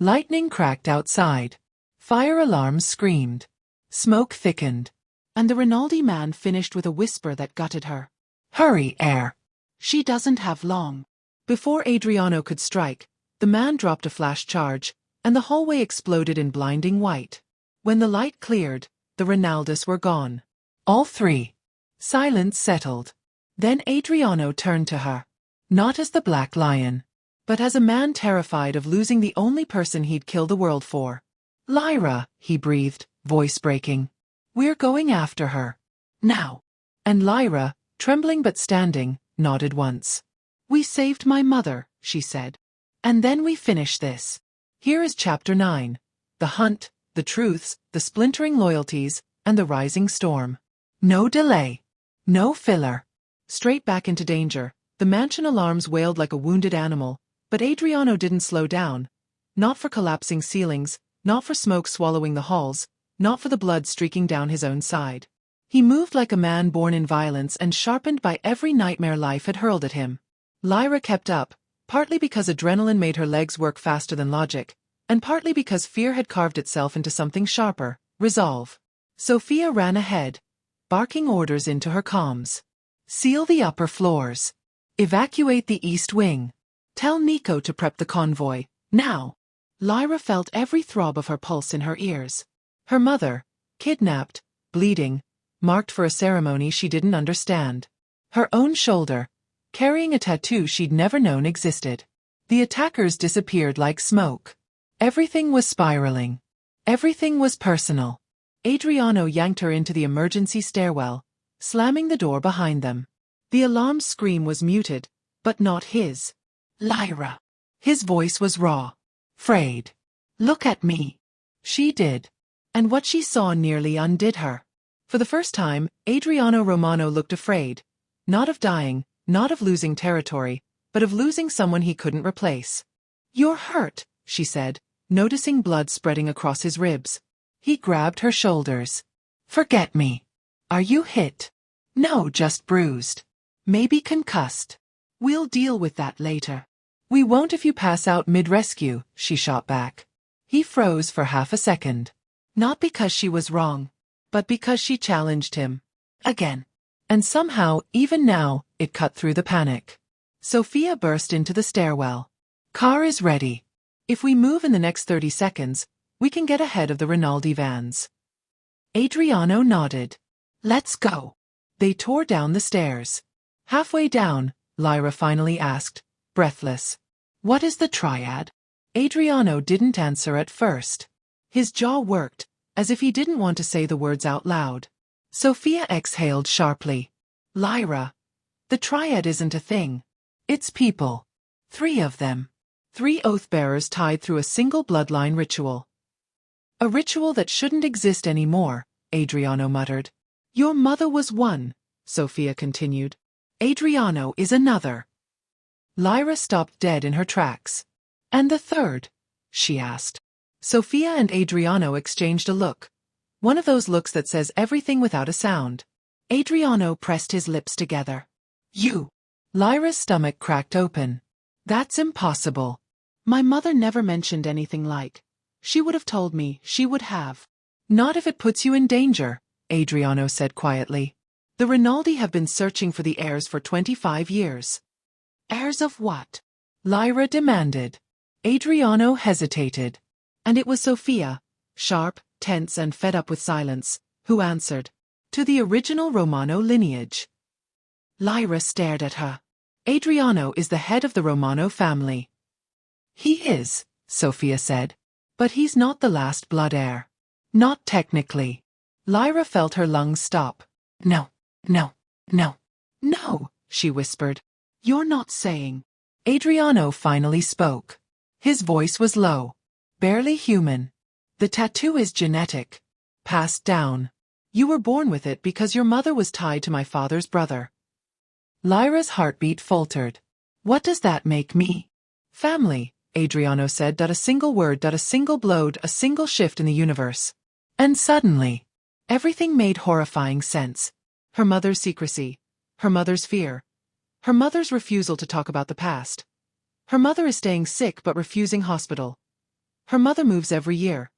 Lightning cracked outside. Fire alarms screamed. Smoke thickened. And the Rinaldi man finished with a whisper that gutted her. "Hurry, Air. She doesn't have long." Before Adriano could strike, the man dropped a flash charge, and the hallway exploded in blinding white. When the light cleared, the Rinaldis were gone. All three. Silence settled. Then Adriano turned to her. Not as the Black Lion, but as a man terrified of losing the only person he'd kill the world for. "Lyra," he breathed, voice breaking. "We're going after her. Now." And Lyra, trembling but standing, nodded once. "We saved my mother," she said. "And then we finish this." Here is Chapter 9. The hunt, the truths, the splintering loyalties, and the rising storm. No delay. No filler. Straight back into danger, the mansion alarms wailed like a wounded animal, but Adriano didn't slow down. Not for collapsing ceilings, not for smoke swallowing the halls, not for the blood streaking down his own side. He moved like a man born in violence and sharpened by every nightmare life had hurled at him. Lyra kept up, partly because adrenaline made her legs work faster than logic, and partly because fear had carved itself into something sharper, resolve. Sophia ran ahead, barking orders into her comms. "Seal the upper floors. Evacuate the east wing. Tell Nico to prep the convoy, now." Lyra felt every throb of her pulse in her ears. Her mother, kidnapped, bleeding, marked for a ceremony she didn't understand. Her own shoulder, carrying a tattoo she'd never known existed. The attackers disappeared like smoke. Everything was spiraling. Everything was personal. Adriano yanked her into the emergency stairwell, slamming the door behind them. The alarm scream was muted, but not his. "Lyra." His voice was raw. "Frayed. Look at me." She did. And what she saw nearly undid her. For the first time, Adriano Romano looked afraid. Not of dying, not of losing territory, but of losing someone he couldn't replace. "You're hurt," she said, noticing blood spreading across his ribs. He grabbed her shoulders. "Forget me. Are you hit?" "No, just bruised. Maybe concussed. We'll deal with that later." "We won't if you pass out mid-rescue," she shot back. He froze for half a second. Not because she was wrong, but because she challenged him. Again. And somehow, even now, it cut through the panic. Sophia burst into the stairwell. "Car is ready. If we move in the next 30 seconds, we can get ahead of the Rinaldi vans." Adriano nodded. "Let's go." They tore down the stairs. Halfway down, Lyra finally asked, breathless, "What is the triad?" Adriano didn't answer at first. His jaw worked, as if he didn't want to say the words out loud. Sophia exhaled sharply. "Lyra, the triad isn't a thing. It's people. 3 of them. 3 oath-bearers tied through a single bloodline ritual." "A ritual that shouldn't exist anymore," Adriano muttered. "Your mother was one," Sophia continued. "Adriano is another." Lyra stopped dead in her tracks. "And the third?" she asked. Sophia and Adriano exchanged a look. One of those looks that says everything without a sound. Adriano pressed his lips together. "You." Lyra's stomach cracked open. "That's impossible. My mother never mentioned anything like. She would have told me, she would have." "Not if it puts you in danger," Adriano said quietly. "The Rinaldi have been searching for the heirs for 25 years. "Heirs of what?" Lyra demanded. Adriano hesitated. And it was Sophia, sharp, tense and fed up with silence, who answered. "To the original Romano lineage." Lyra stared at her. "Adriano is the head of the Romano family." "He is," Sophia said. But he's not the last blood heir. Not technically. Lyra felt her lungs stop. No, no, no, no, she whispered. You're not saying. Adriano finally spoke. His voice was low, barely human. The tattoo is genetic. Passed down. You were born with it because your mother was tied to my father's brother. Lyra's heartbeat faltered. What does that make me? Family, Adriano said. A single word, a single blow, a single shift in the universe. And suddenly, everything made horrifying sense. Her mother's secrecy. Her mother's fear. Her mother's refusal to talk about the past. Her mother is staying sick but refusing hospital. Her mother moves every year.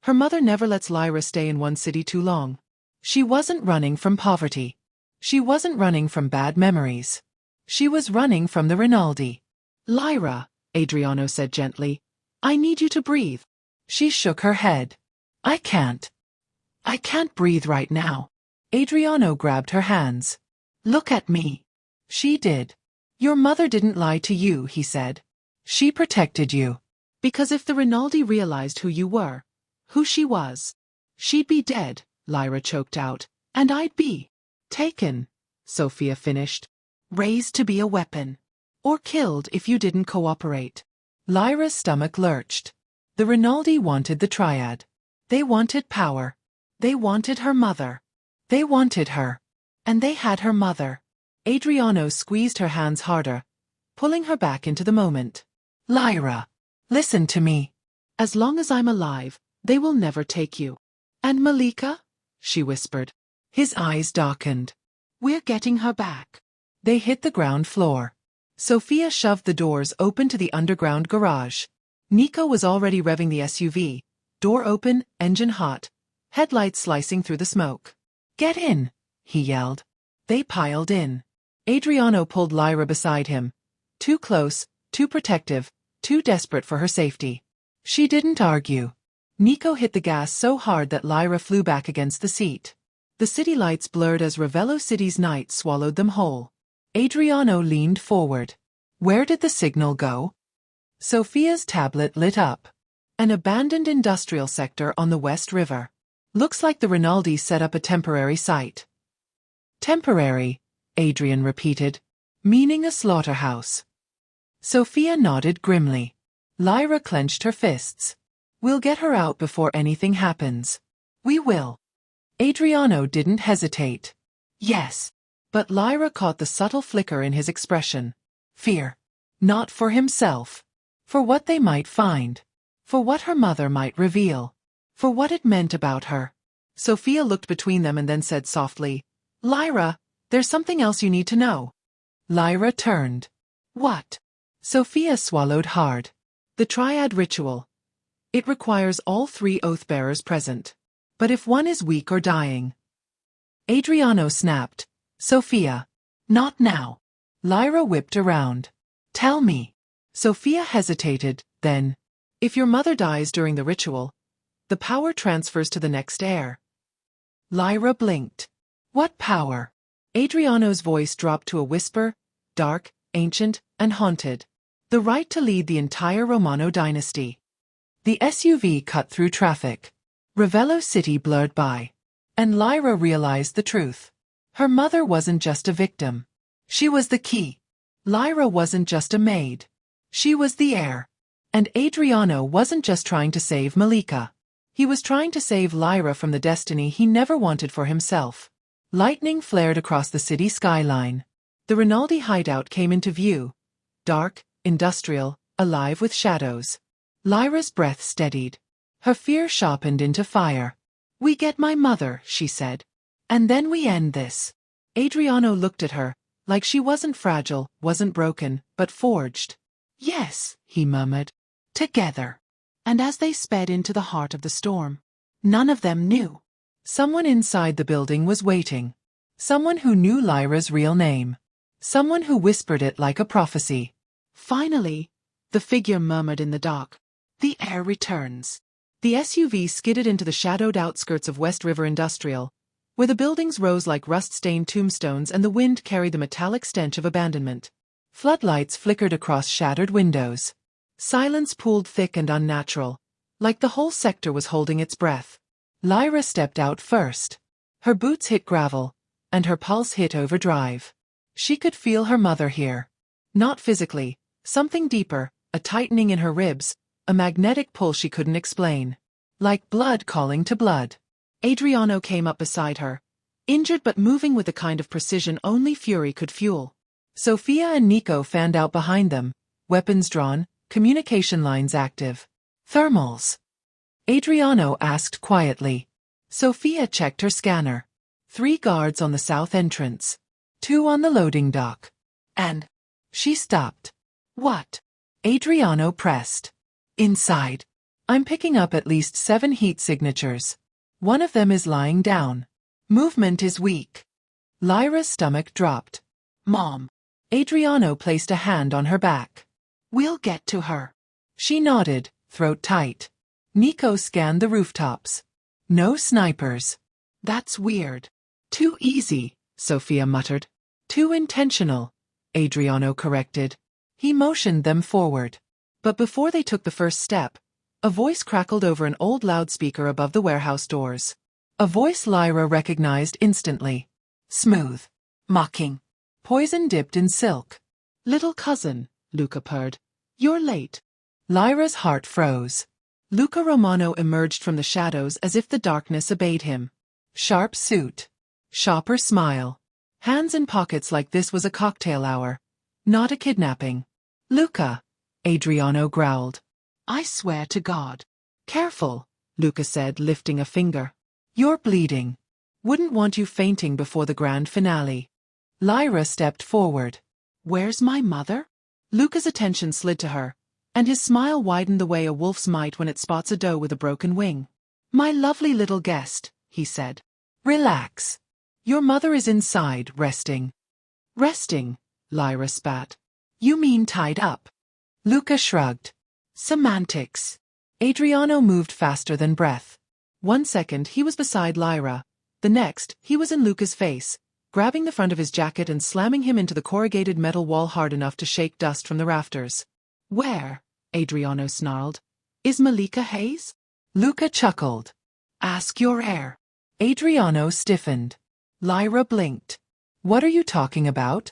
Her mother never lets Lyra stay in one city too long. She wasn't running from poverty. She wasn't running from bad memories. She was running from the Rinaldi. Lyra, Adriano said gently, I need you to breathe. She shook her head. I can't. I can't breathe right now. Adriano grabbed her hands. Look at me. She did. Your mother didn't lie to you, he said. She protected you. Because if the Rinaldi realized who you were, who she was, she'd be dead, Lyra choked out. And I'd be taken, Sophia finished. Raised to be a weapon. Or killed if you didn't cooperate. Lyra's stomach lurched. The Rinaldi wanted the triad. They wanted power. They wanted her mother. They wanted her. And they had her mother. Adriano squeezed her hands harder, pulling her back into the moment. Lyra, listen to me. As long as I'm alive, they will never take you. And Malika? She whispered. His eyes darkened. We're getting her back. They hit the ground floor. Sophia shoved the doors open to the underground garage. Nico was already revving the SUV. Door open, engine hot, headlights slicing through the smoke. Get in, he yelled. They piled in. Adriano pulled Lyra beside him. Too close, too protective, too desperate for her safety. She didn't argue. Nico hit the gas so hard that Lyra flew back against the seat. The city lights blurred as Ravello City's night swallowed them whole. Adriano leaned forward. Where did the signal go? Sophia's tablet lit up. An abandoned industrial sector on the West River. Looks like the Rinaldi set up a temporary site. Temporary, Adrian repeated, meaning a slaughterhouse. Sophia nodded grimly. Lyra clenched her fists. We'll get her out before anything happens. We will. Adriano didn't hesitate. Yes. But Lyra caught the subtle flicker in his expression. Fear. Not for himself. For what they might find. For what her mother might reveal. For what it meant about her. Sophia looked between them and then said softly, Lyra, there's something else you need to know. Lyra turned. What? Sophia swallowed hard. The triad ritual. It requires all three oath-bearers present. But if one is weak or dying. Adriano snapped. Sophia. Not now. Lyra whipped around. Tell me. Sophia hesitated, then. If your mother dies during the ritual, the power transfers to the next heir. Lyra blinked. What power? Adriano's voice dropped to a whisper, dark, ancient, and haunted. The right to lead the entire Romano dynasty. The SUV cut through traffic. Ravello City blurred by. And Lyra realized the truth. Her mother wasn't just a victim. She was the key. Lyra wasn't just a maid. She was the heir. And Adriano wasn't just trying to save Malika. He was trying to save Lyra from the destiny he never wanted for himself. Lightning flared across the city skyline. The Rinaldi hideout came into view. Dark, industrial, alive with shadows. Lyra's breath steadied. Her fear sharpened into fire. We get my mother, she said. And then we end this. Adriano looked at her, like she wasn't fragile, wasn't broken, but forged. Yes, he murmured. Together. And as they sped into the heart of the storm, none of them knew. Someone inside the building was waiting. Someone who knew Lyra's real name. Someone who whispered it like a prophecy. Finally, the figure murmured in the dark. The heir returns. The SUV skidded into the shadowed outskirts of West River Industrial, where the buildings rose like rust-stained tombstones and the wind carried the metallic stench of abandonment. Floodlights flickered across shattered windows. Silence pooled thick and unnatural, like the whole sector was holding its breath. Lyra stepped out first. Her boots hit gravel, and her pulse hit overdrive. She could feel her mother here. Not physically, something deeper, a tightening in her ribs, a magnetic pull she couldn't explain. Like blood calling to blood. Adriano came up beside her, injured but moving with the kind of precision only fury could fuel. Sofia and Nico fanned out behind them, weapons drawn, communication lines active. Thermals? Adriano asked quietly. Sofia checked her scanner. 3 guards on the south entrance. 2 on the loading dock. And she stopped. What? Adriano pressed. Inside. I'm picking up at least 7 heat signatures. One of them is lying down. Movement is weak. Lyra's stomach dropped. Mom. Adriano placed a hand on her back. We'll get to her. She nodded, throat tight. Nico scanned the rooftops. No snipers. That's weird. Too easy, Sofia muttered. Too intentional, Adriano corrected. He motioned them forward. But before they took the first step, a voice crackled over an old loudspeaker above the warehouse doors. A voice Lyra recognized instantly. Smooth. Mocking. Poison dipped in silk. Little cousin, Luca purred. You're late. Lyra's heart froze. Luca Romano emerged from the shadows as if the darkness obeyed him. Sharp suit. Shopper smile. Hands in pockets like this was a cocktail hour. Not a kidnapping. Luca, Adriano growled. I swear to God. Careful, Luca said, lifting a finger. You're bleeding. Wouldn't want you fainting before the grand finale. Lyra stepped forward. Where's my mother? Luca's attention slid to her, and his smile widened the way a wolf's might when it spots a doe with a broken wing. My lovely little guest, he said. Relax. Your mother is inside, resting. Resting, Lyra spat. You mean tied up? Luca shrugged. Semantics. Adriano moved faster than breath. 1 second he was beside Lyra. The next, he was in Luca's face, grabbing the front of his jacket and slamming him into the corrugated metal wall hard enough to shake dust from the rafters. Where? Adriano snarled. Is Malika Hayes? Luca chuckled. Ask your heir. Adriano stiffened. Lyra blinked. What are you talking about?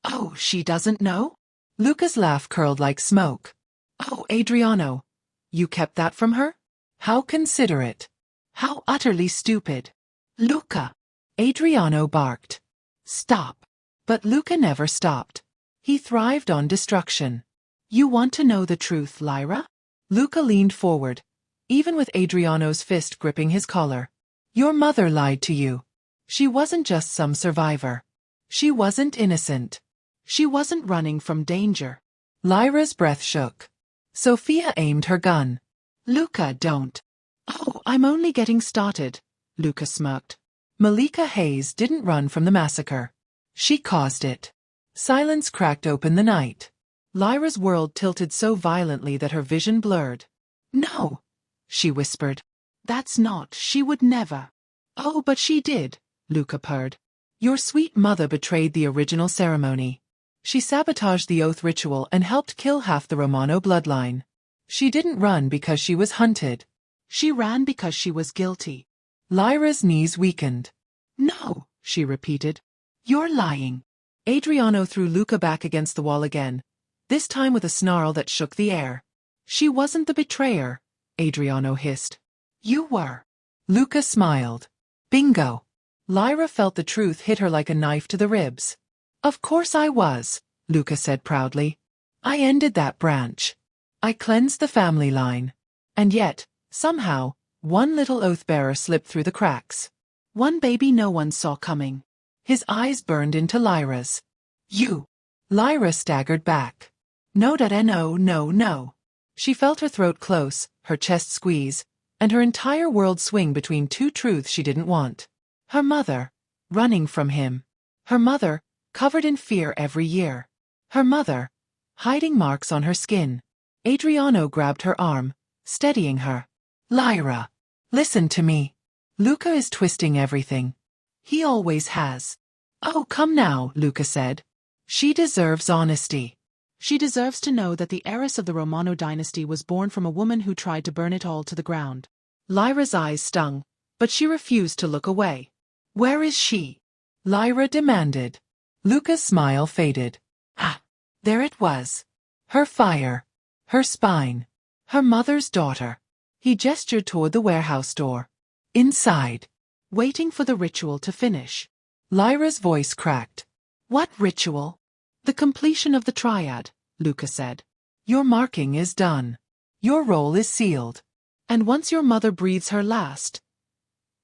Oh, she doesn't know? Luca's laugh curled like smoke. Oh, Adriano. You kept that from her? How considerate. How utterly stupid. Luca. Adriano barked. Stop. But Luca never stopped. He thrived on destruction. You want to know the truth, Lyra? Luca leaned forward, even with Adriano's fist gripping his collar. Your mother lied to you. She wasn't just some survivor. She wasn't innocent. She wasn't running from danger. Lyra's breath shook. Sofia aimed her gun. Luca, don't. Oh, I'm only getting started, Luca smirked. Malika Hayes didn't run from the massacre. She caused it. Silence cracked open the night. Lyra's world tilted so violently that her vision blurred. No, she whispered. That's not, she would never. Oh, but she did, Luca purred. Your sweet mother betrayed the original ceremony. She sabotaged the oath ritual and helped kill half the Romano bloodline. She didn't run because she was hunted. She ran because she was guilty. Lyra's knees weakened. No, she repeated. You're lying. Adriano threw Luca back against the wall again, this time with a snarl that shook the air. She wasn't the betrayer, Adriano hissed. You were. Luca smiled. Bingo. Lyra felt the truth hit her like a knife to the ribs. Of course I was, Luca said proudly. I ended that branch. I cleansed the family line. And yet, somehow, one little oath-bearer slipped through the cracks. One baby no one saw coming. His eyes burned into Lyra's. You. Lyra staggered back. No. She felt her throat close, her chest squeeze, and her entire world swing between 2 truths she didn't want. Her mother, running from him. Her mother, covered in fear every year. Her mother, hiding marks on her skin. Adriano grabbed her arm, steadying her. Lyra, listen to me. Luca is twisting everything. He always has. Oh, come now, Luca said. She deserves honesty. She deserves to know that the heiress of the Romano dynasty was born from a woman who tried to burn it all to the ground. Lyra's eyes stung, but she refused to look away. "Where is she?" Lyra demanded. Luca's smile faded. Ah, there it was. Her fire. Her spine. Her mother's daughter. He gestured toward the warehouse door. Inside. Waiting for the ritual to finish. Lyra's voice cracked. "What ritual?" "The completion of the triad," Luca said. "Your marking is done. Your role is sealed. And once your mother breathes her last..."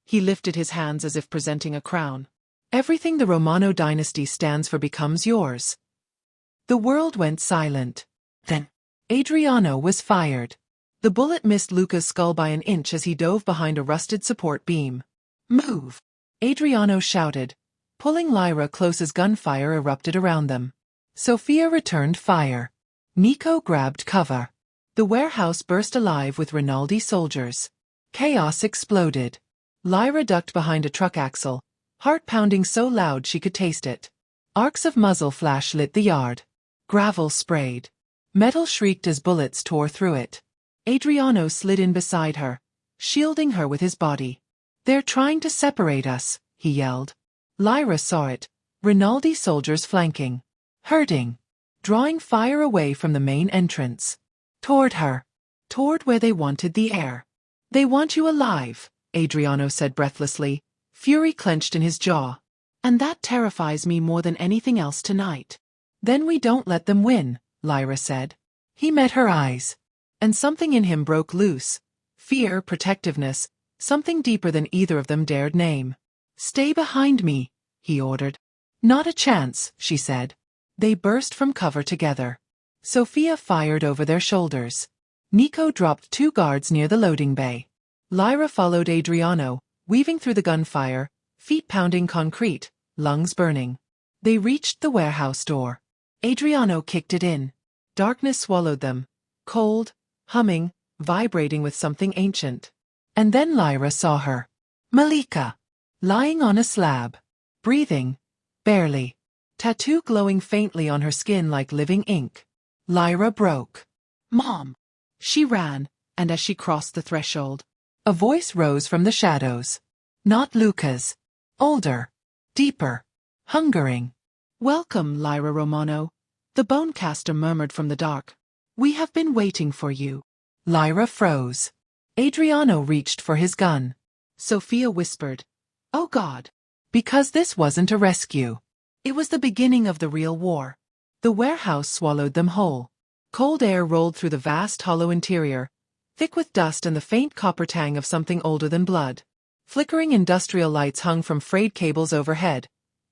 He lifted his hands as if presenting a crown. "Everything the Romano dynasty stands for becomes yours." The world went silent. Then, Adriano was fired. The bullet missed Luca's skull by an inch as he dove behind a rusted support beam. "Move!" Adriano shouted, pulling Lyra close as gunfire erupted around them. Sophia returned fire. Nico grabbed cover. The warehouse burst alive with Rinaldi soldiers. Chaos exploded. Lyra ducked behind a truck axle, heart pounding so loud she could taste it. Arcs of muzzle flash lit the yard. Gravel sprayed. Metal shrieked as bullets tore through it. Adriano slid in beside her, shielding her with his body. "They're trying to separate us," he yelled. Lyra saw it. Rinaldi soldiers flanking. Hurting. Drawing fire away from the main entrance. Toward her. Toward where they wanted the air. "They want you alive," Adriano said breathlessly, fury clenched in his jaw. "And that terrifies me more than anything else tonight." "Then we don't let them win," Lyra said. He met her eyes. And something in him broke loose. Fear, protectiveness, something deeper than either of them dared name. "Stay behind me," he ordered. "Not a chance," she said. They burst from cover together. Sophia fired over their shoulders. Nico dropped 2 guards near the loading bay. Lyra followed Adriano, weaving through the gunfire, feet pounding concrete, lungs burning. They reached the warehouse door. Adriano kicked it in. Darkness swallowed them, cold, humming, vibrating with something ancient. And then Lyra saw her. Malika. Lying on a slab. Breathing. Barely. Tattoo glowing faintly on her skin like living ink. Lyra broke. "Mom!" She ran, and as she crossed the threshold, a voice rose from the shadows. Not Luca's. Older. Deeper. Hungering. "Welcome, Lyra Romano," the bonecaster murmured from the dark. "We have been waiting for you." Lyra froze. Adriano reached for his gun. Sophia whispered, "Oh God." Because this wasn't a rescue. It was the beginning of the real war. The warehouse swallowed them whole. Cold air rolled through the vast hollow interior, thick with dust and the faint copper tang of something older than blood. Flickering industrial lights hung from frayed cables overhead,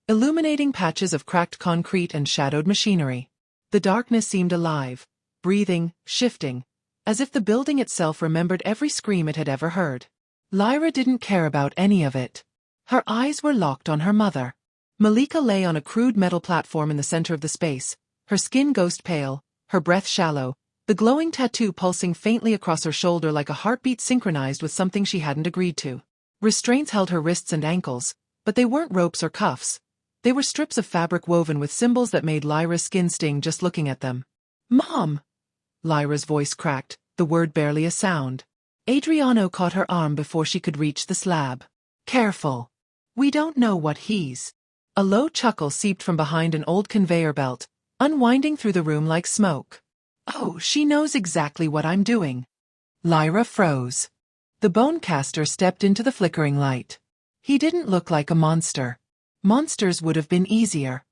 illuminating patches of cracked concrete and shadowed machinery. The darkness seemed alive, breathing, shifting, as if the building itself remembered every scream it had ever heard. Lyra didn't care about any of it. Her eyes were locked on her mother. Malika lay on a crude metal platform in the center of the space, her skin ghost pale, her breath shallow, the glowing tattoo pulsing faintly across her shoulder like a heartbeat synchronized with something she hadn't agreed to. Restraints held her wrists and ankles, but they weren't ropes or cuffs. They were strips of fabric woven with symbols that made Lyra's skin sting just looking at them. "Mom!" Lyra's voice cracked, the word barely a sound. Adriano caught her arm before she could reach the slab. "Careful. We don't know what he's..." A low chuckle seeped from behind an old conveyor belt, unwinding through the room like smoke. "Oh, she knows exactly what I'm doing." Lyra froze. The bonecaster stepped into the flickering light. He didn't look like a monster. Monsters would have been easier.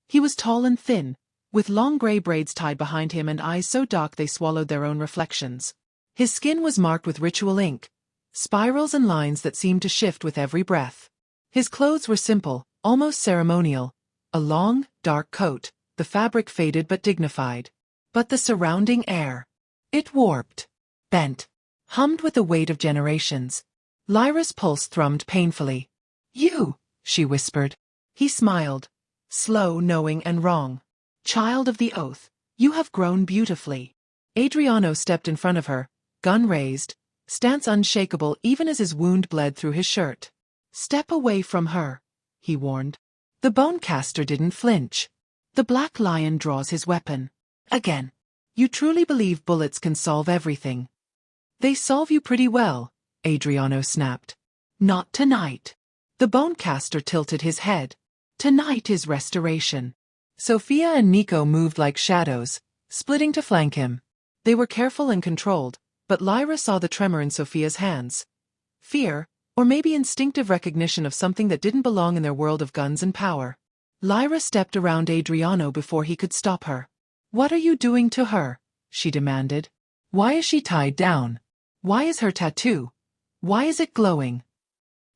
He was tall and thin, with long gray braids tied behind him and eyes so dark they swallowed their own reflections. His skin was marked with ritual ink, spirals and lines that seemed to shift with every breath. His clothes were simple, almost ceremonial, a long, dark coat, the fabric faded but dignified. But the surrounding air. It warped, bent, hummed with the weight of generations. Lyra's pulse thrummed painfully. "You," she whispered. He smiled, slow, knowing and wrong. "Child of the oath, you have grown beautifully." Adriano stepped in front of her, gun raised, stance unshakable even as his wound bled through his shirt. "Step away from her," he warned. The bonecaster didn't flinch. "The Black Lion draws his weapon." Again. You truly believe bullets can solve everything. They solve you pretty well, Adriano snapped. Not tonight. The Bonecaster tilted his head. Tonight is restoration. Sophia and Nico moved like shadows, splitting to flank him. They were careful and controlled, but Lyra saw the tremor in Sophia's hands. Fear, or maybe instinctive recognition of something that didn't belong in their world of guns and power. Lyra stepped around Adriano before he could stop her. "What are you doing to her?" she demanded. "Why is she tied down? Why is her tattoo? Why is it glowing?"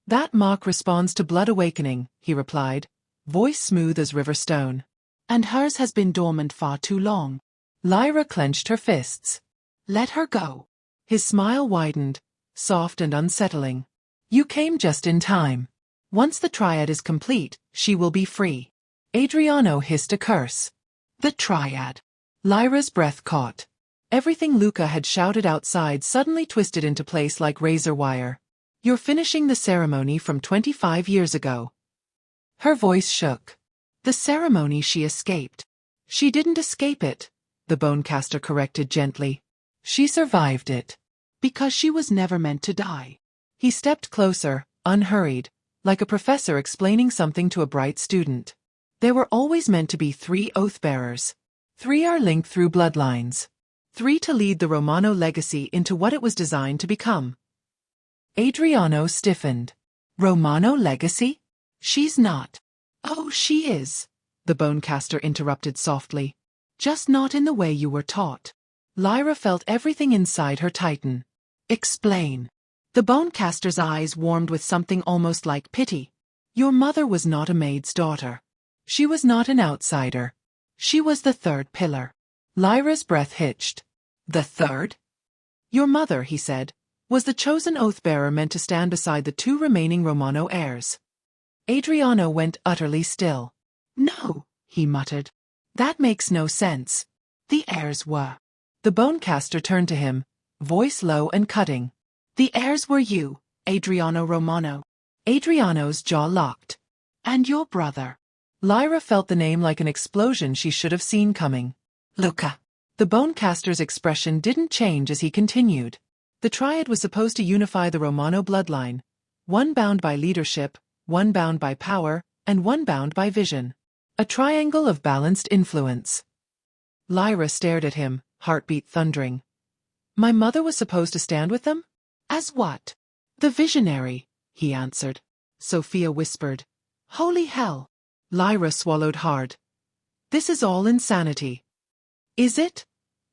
"That mark responds to blood awakening," he replied, voice smooth as river stone. "And hers has been dormant far too long." Lyra clenched her fists. "Let her go." His smile widened, soft and unsettling. "You came just in time. Once the triad is complete, she will be free." Adriano hissed a curse. The triad. Lyra's breath caught. Everything Luca had shouted outside suddenly twisted into place like razor wire. "You're finishing the ceremony from 25 years ago." Her voice shook. The ceremony she escaped. "She didn't escape it," the Bonecaster corrected gently. "She survived it." Because she was never meant to die. He stepped closer, unhurried, like a professor explaining something to a bright student. "There were always meant to be 3 oath-bearers. 3 are linked through bloodlines. 3 to lead the Romano legacy into what it was designed to become." Adriano stiffened. "Romano legacy? She's not." "Oh, she is," the Bonecaster interrupted softly. "Just not in the way you were taught." Lyra felt everything inside her tighten. "Explain." The Bonecaster's eyes warmed with something almost like pity. "Your mother was not a maid's daughter. She was not an outsider. She was the 3rd pillar." Lyra's breath hitched. "The 3rd? "Your mother," he said, "was the chosen oath-bearer meant to stand beside the 2 remaining Romano heirs." Adriano went utterly still. "No," he muttered. "That makes no sense. The heirs were." The Bonecaster turned to him, voice low and cutting. "The heirs were you, Adriano Romano." Adriano's jaw locked. "And your brother." Lyra felt the name like an explosion she should have seen coming. "Luca." The Bonecaster's expression didn't change as he continued. The triad was supposed to unify the Romano bloodline, one bound by leadership, one bound by power, and one bound by vision. A triangle of balanced influence. Lyra stared at him, heartbeat thundering. "My mother was supposed to stand with them?" "As what?" "The visionary," he answered. Sophia whispered. "Holy hell." Lyra swallowed hard. "This is all insanity." "Is it?"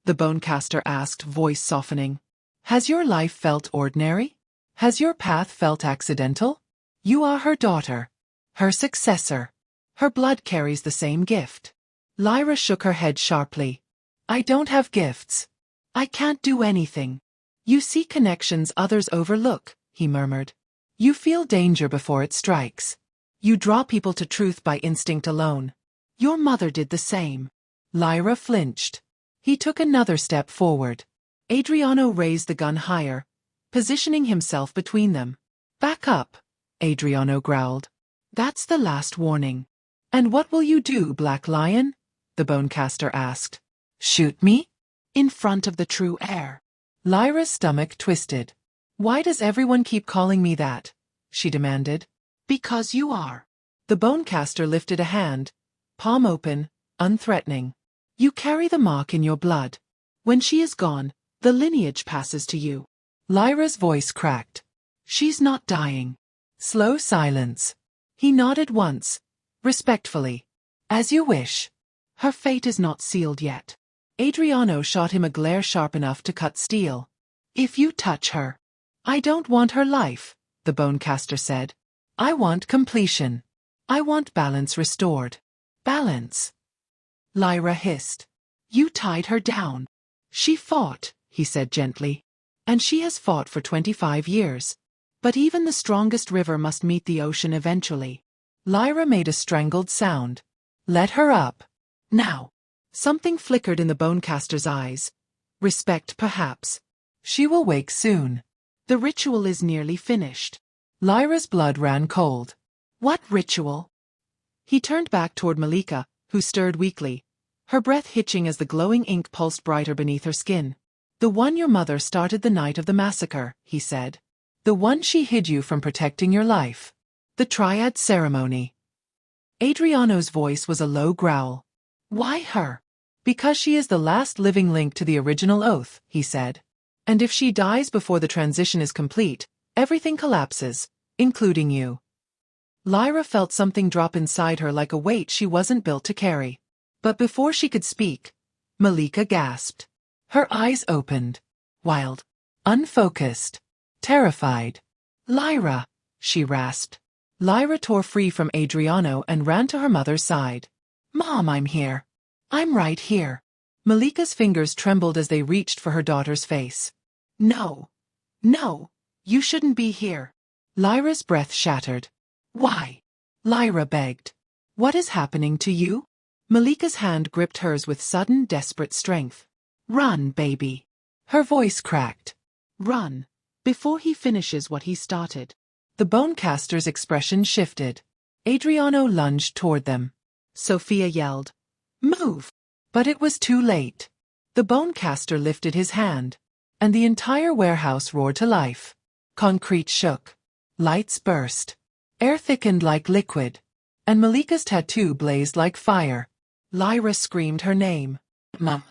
the Bonecaster asked, voice softening. "Has your life felt ordinary? Has your path felt accidental? You are her daughter. Her successor. Her blood carries the same gift." Lyra shook her head sharply. "I don't have gifts. I can't do anything." "You see connections others overlook," he murmured. "You feel danger before it strikes. You draw people to truth by instinct alone." "Your mother did the same." Lyra flinched. He took another step forward. Adriano raised the gun higher, positioning himself between them. "Back up," Adriano growled. "That's the last warning." "And what will you do, Black Lion?" the Bonecaster asked. "Shoot me?" "In front of the true heir." Lyra's stomach twisted. "Why does everyone keep calling me that?" she demanded. "Because you are." The Bonecaster lifted a hand, palm open, unthreatening. "You carry the mark in your blood. When she is gone, the lineage passes to you." Lyra's voice cracked. "She's not dying." Slow silence. He nodded once, respectfully. "As you wish." "Her fate is not sealed yet." Adriano shot him a glare sharp enough to cut steel. "If you touch her." "I don't want her life," the Bonecaster said. "I want completion. I want balance restored." "Balance?" Lyra hissed. "You tied her down." "She fought," he said gently. "And she has fought for 25 years. But even the strongest river must meet the ocean eventually." Lyra made a strangled sound. "Let her up. Now." Something flickered in the Bonecaster's eyes. Respect, perhaps. "She will wake soon." "The ritual is nearly finished." Lyra's blood ran cold. "What ritual?" He turned back toward Malika, who stirred weakly, her breath hitching as the glowing ink pulsed brighter beneath her skin. "The one your mother started the night of the massacre," he said. "The one she hid you from protecting your life. The Triad ceremony." Adriano's voice was a low growl. "Why her?" "Because she is the last living link to the original oath," he said. "And if she dies before the transition is complete, everything collapses, including you." Lyra felt something drop inside her like a weight she wasn't built to carry. But before she could speak, Malika gasped. Her eyes opened. Wild. Unfocused. Terrified. "Lyra," she rasped. Lyra tore free from Adriano and ran to her mother's side. "Mom, I'm here. I'm right here." Malika's fingers trembled as they reached for her daughter's face. "No. No. You shouldn't be here." Lyra's breath shattered. "Why?" Lyra begged. "What is happening to you?" Malika's hand gripped hers with sudden, desperate strength. "Run, baby." Her voice cracked. "Run. Before he finishes what he started." The Bonecaster's expression shifted. Adriano lunged toward them. Sophia yelled, "Move!" But it was too late. The Bonecaster lifted his hand, and the entire warehouse roared to life. Concrete shook. Lights burst. Air thickened like liquid. And Malika's tattoo blazed like fire. Lyra screamed her name. "Mom."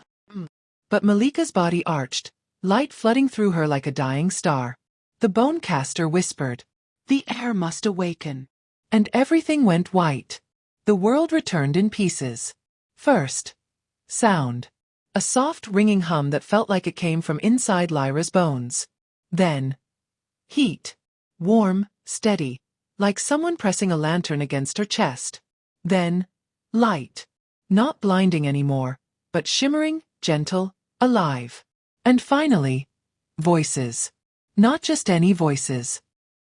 But Malika's body arched, light flooding through her like a dying star. The Bonecaster whispered, "The air must awaken." And everything went white. The world returned in pieces. First, sound. A soft ringing hum that felt like it came from inside Lyra's bones. Then, heat. Warm, steady, like someone pressing a lantern against her chest. Then, light. Not blinding anymore, but shimmering, gentle, alive. And finally, voices. Not just any voices.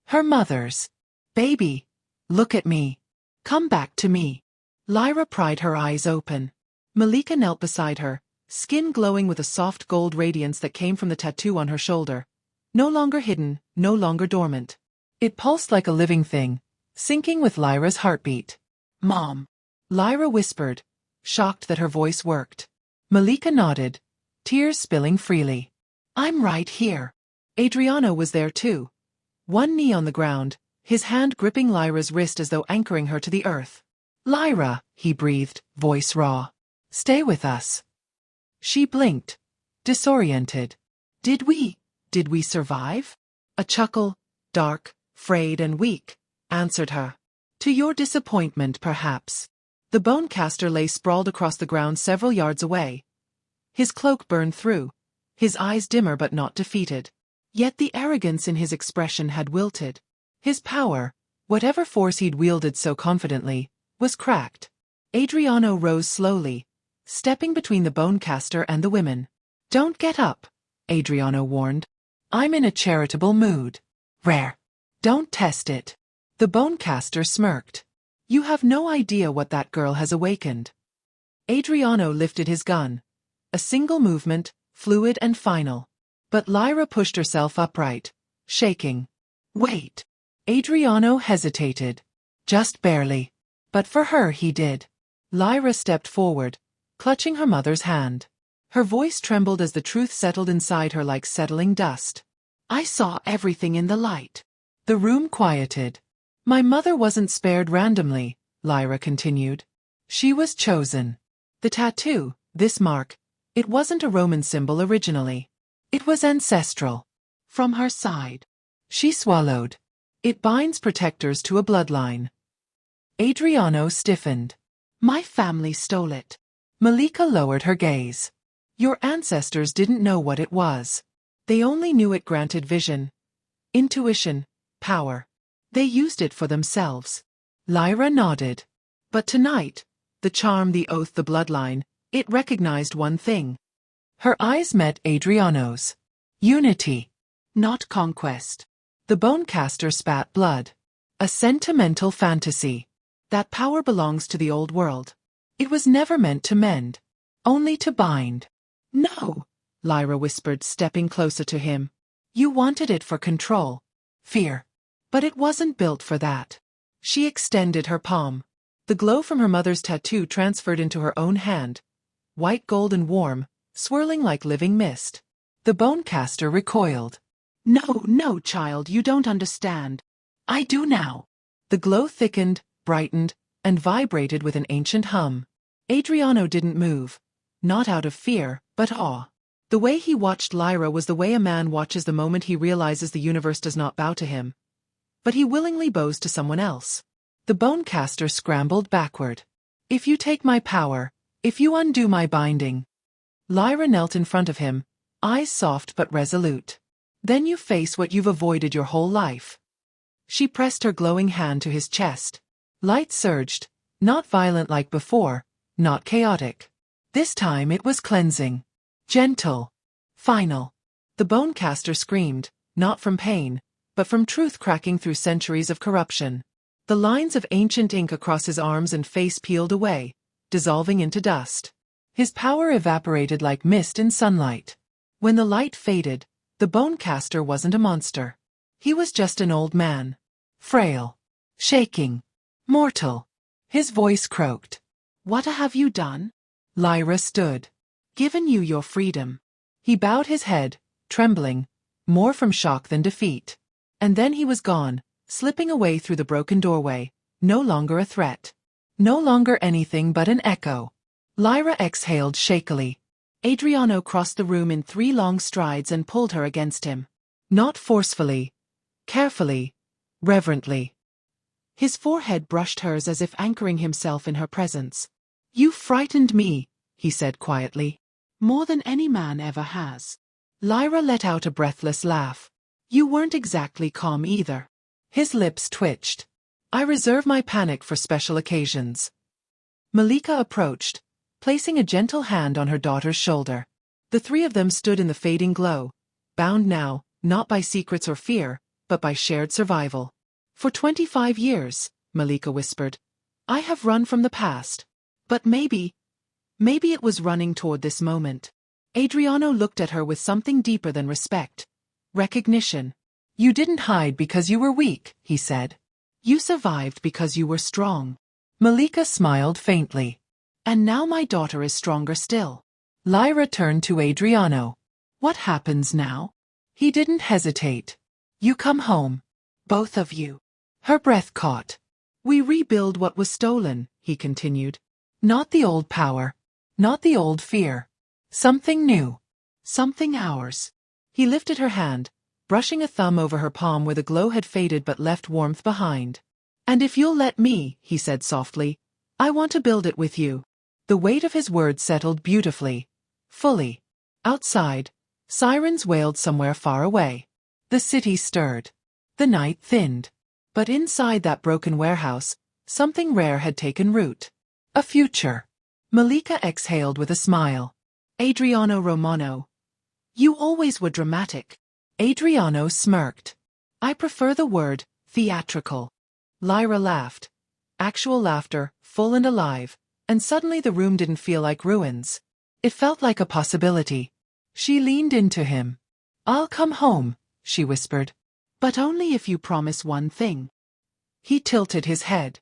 Her mother's. "Baby, look at me. Come back to me." Lyra pried her eyes open. Malika knelt beside her, skin glowing with a soft gold radiance that came from the tattoo on her shoulder. No longer hidden, no longer dormant. It pulsed like a living thing, syncing with Lyra's heartbeat. "Mom," Lyra whispered, shocked that her voice worked. Malika nodded, tears spilling freely. "I'm right here." Adriano was there too. One knee on the ground, his hand gripping Lyra's wrist as though anchoring her to the earth. "Lyra," he breathed, voice raw. "Stay with us." She blinked, disoriented. Did we survive?" A chuckle, dark, frayed and weak, answered her. "To your disappointment, perhaps." The Bonecaster lay sprawled across the ground several yards away. His cloak burned through, his eyes dimmer but not defeated. Yet the arrogance in his expression had wilted. His power, whatever force he'd wielded so confidently, was cracked. Adriano rose slowly, stepping between the Bonecaster and the women. "Don't get up," Adriano warned. "I'm in a charitable mood." "Rare. Don't test it." The Bonecaster smirked. "You have no idea what that girl has awakened." Adriano lifted his gun. A single movement, fluid and final. But Lyra pushed herself upright, shaking. "Wait." Adriano hesitated. Just barely. But for her he did. Lyra stepped forward, clutching her mother's hand. Her voice trembled as the truth settled inside her like settling dust. "I saw everything in the light." The room quieted. "My mother wasn't spared randomly," Lyra continued. "She was chosen. The tattoo, this mark, it wasn't a Roman symbol originally. It was ancestral. From her side." She swallowed. "It binds protectors to a bloodline." Adriano stiffened. "My family stole it." Malika lowered her gaze. "Your ancestors didn't know what it was. They only knew it granted vision, intuition, power. They used it for themselves." Lyra nodded. "But tonight, the charm, the oath, the bloodline, it recognized one thing." Her eyes met Adriano's. "Unity. Not conquest." The Bonecaster spat blood. "A sentimental fantasy. That power belongs to the old world. It was never meant to mend. Only to bind." "No," Lyra whispered, stepping closer to him. "You wanted it for control. Fear. But it wasn't built for that." She extended her palm. The glow from her mother's tattoo transferred into her own hand, white gold and warm, swirling like living mist. The bonecaster recoiled. No, no, child, you don't understand. I do now. The glow thickened, brightened, and vibrated with an ancient hum. Adriano didn't move. Not out of fear, but awe. The way he watched Lyra was the way a man watches the moment he realizes the universe does not bow to him. But he willingly bows to someone else. The bonecaster scrambled backward. If you take my power, if you undo my binding. Lyra knelt in front of him, eyes soft but resolute. Then you face what you've avoided your whole life. She pressed her glowing hand to his chest. Light surged, not violent like before, not chaotic. This time it was cleansing. Gentle. Final. The bonecaster screamed, not from pain, but from truth cracking through centuries of corruption. The lines of ancient ink across his arms and face peeled away, dissolving into dust. His power evaporated like mist in sunlight. When the light faded, the bonecaster wasn't a monster. He was just an old man. Frail. Shaking. Mortal. His voice croaked. What have you done? Lyra stood. Given you your freedom. He bowed his head, trembling, more from shock than defeat. And then he was gone, slipping away through the broken doorway, no longer a threat. No longer anything but an echo. Lyra exhaled shakily. Adriano crossed the room in 3 long strides and pulled her against him. Not forcefully. Carefully. Reverently. His forehead brushed hers as if anchoring himself in her presence. You frightened me, he said quietly. More than any man ever has. Lyra let out a breathless laugh. You weren't exactly calm either. His lips twitched. I reserve my panic for special occasions. Malika approached, placing a gentle hand on her daughter's shoulder. The 3 of them stood in the fading glow, bound now, not by secrets or fear, but by shared survival. For 25 years, Malika whispered, I have run from the past. But maybe it was running toward this moment. Adriano looked at her with something deeper than respect. Recognition. You didn't hide because you were weak, he said. You survived because you were strong. Malika smiled faintly. And now my daughter is stronger still. Lyra turned to Adriano. What happens now? He didn't hesitate. You come home. Both of you. Her breath caught. We rebuild what was stolen, he continued. Not the old power. Not the old fear. Something new. Something ours. He lifted her hand, brushing a thumb over her palm where the glow had faded but left warmth behind. And if you'll let me, he said softly, I want to build it with you. The weight of his words settled beautifully. Fully. Outside, sirens wailed somewhere far away. The city stirred. The night thinned. But inside that broken warehouse, something rare had taken root. A future. Malika exhaled with a smile. Adriano Romano. You always were dramatic. Adriano smirked. I prefer the word, theatrical. Lyra laughed. Actual laughter, full and alive, and suddenly the room didn't feel like ruins. It felt like a possibility. She leaned into him. I'll come home, she whispered. But only if you promise one thing. He tilted his head.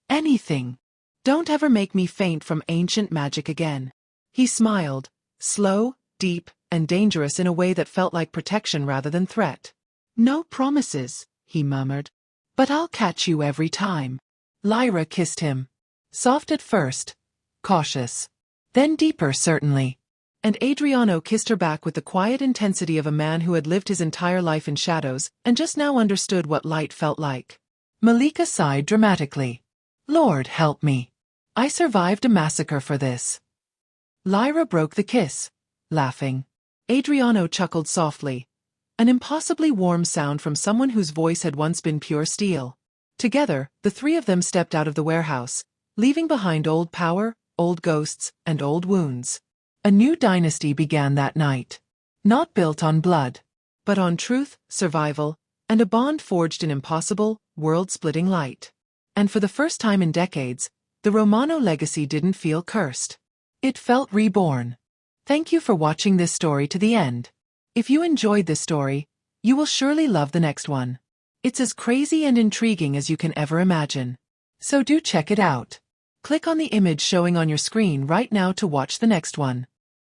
Anything. Don't ever make me faint from ancient magic again. He smiled, slow, deep, and dangerous in a way that felt like protection rather than threat. No promises, he murmured. But I'll catch you every time. Lyra kissed him. Soft at first. Cautious. Then deeper certainly. And Adriano kissed her back with the quiet intensity of a man who had lived his entire life in shadows and just now understood what light felt like. Malika sighed dramatically. Lord help me. I survived a massacre for this. Lyra broke the kiss, laughing. Adriano chuckled softly. An impossibly warm sound from someone whose voice had once been pure steel. Together, the 3 of them stepped out of the warehouse, leaving behind old power, old ghosts, and old wounds. A new dynasty began that night. Not built on blood, but on truth, survival, and a bond forged in impossible, world-splitting light. And for the first time in decades, the Romano legacy didn't feel cursed. It felt reborn. Thank you for watching this story to the end. If you enjoyed this story, you will surely love the next one. It's as crazy and intriguing as you can ever imagine. So do check it out. Click on the image showing on your screen right now to watch the next one.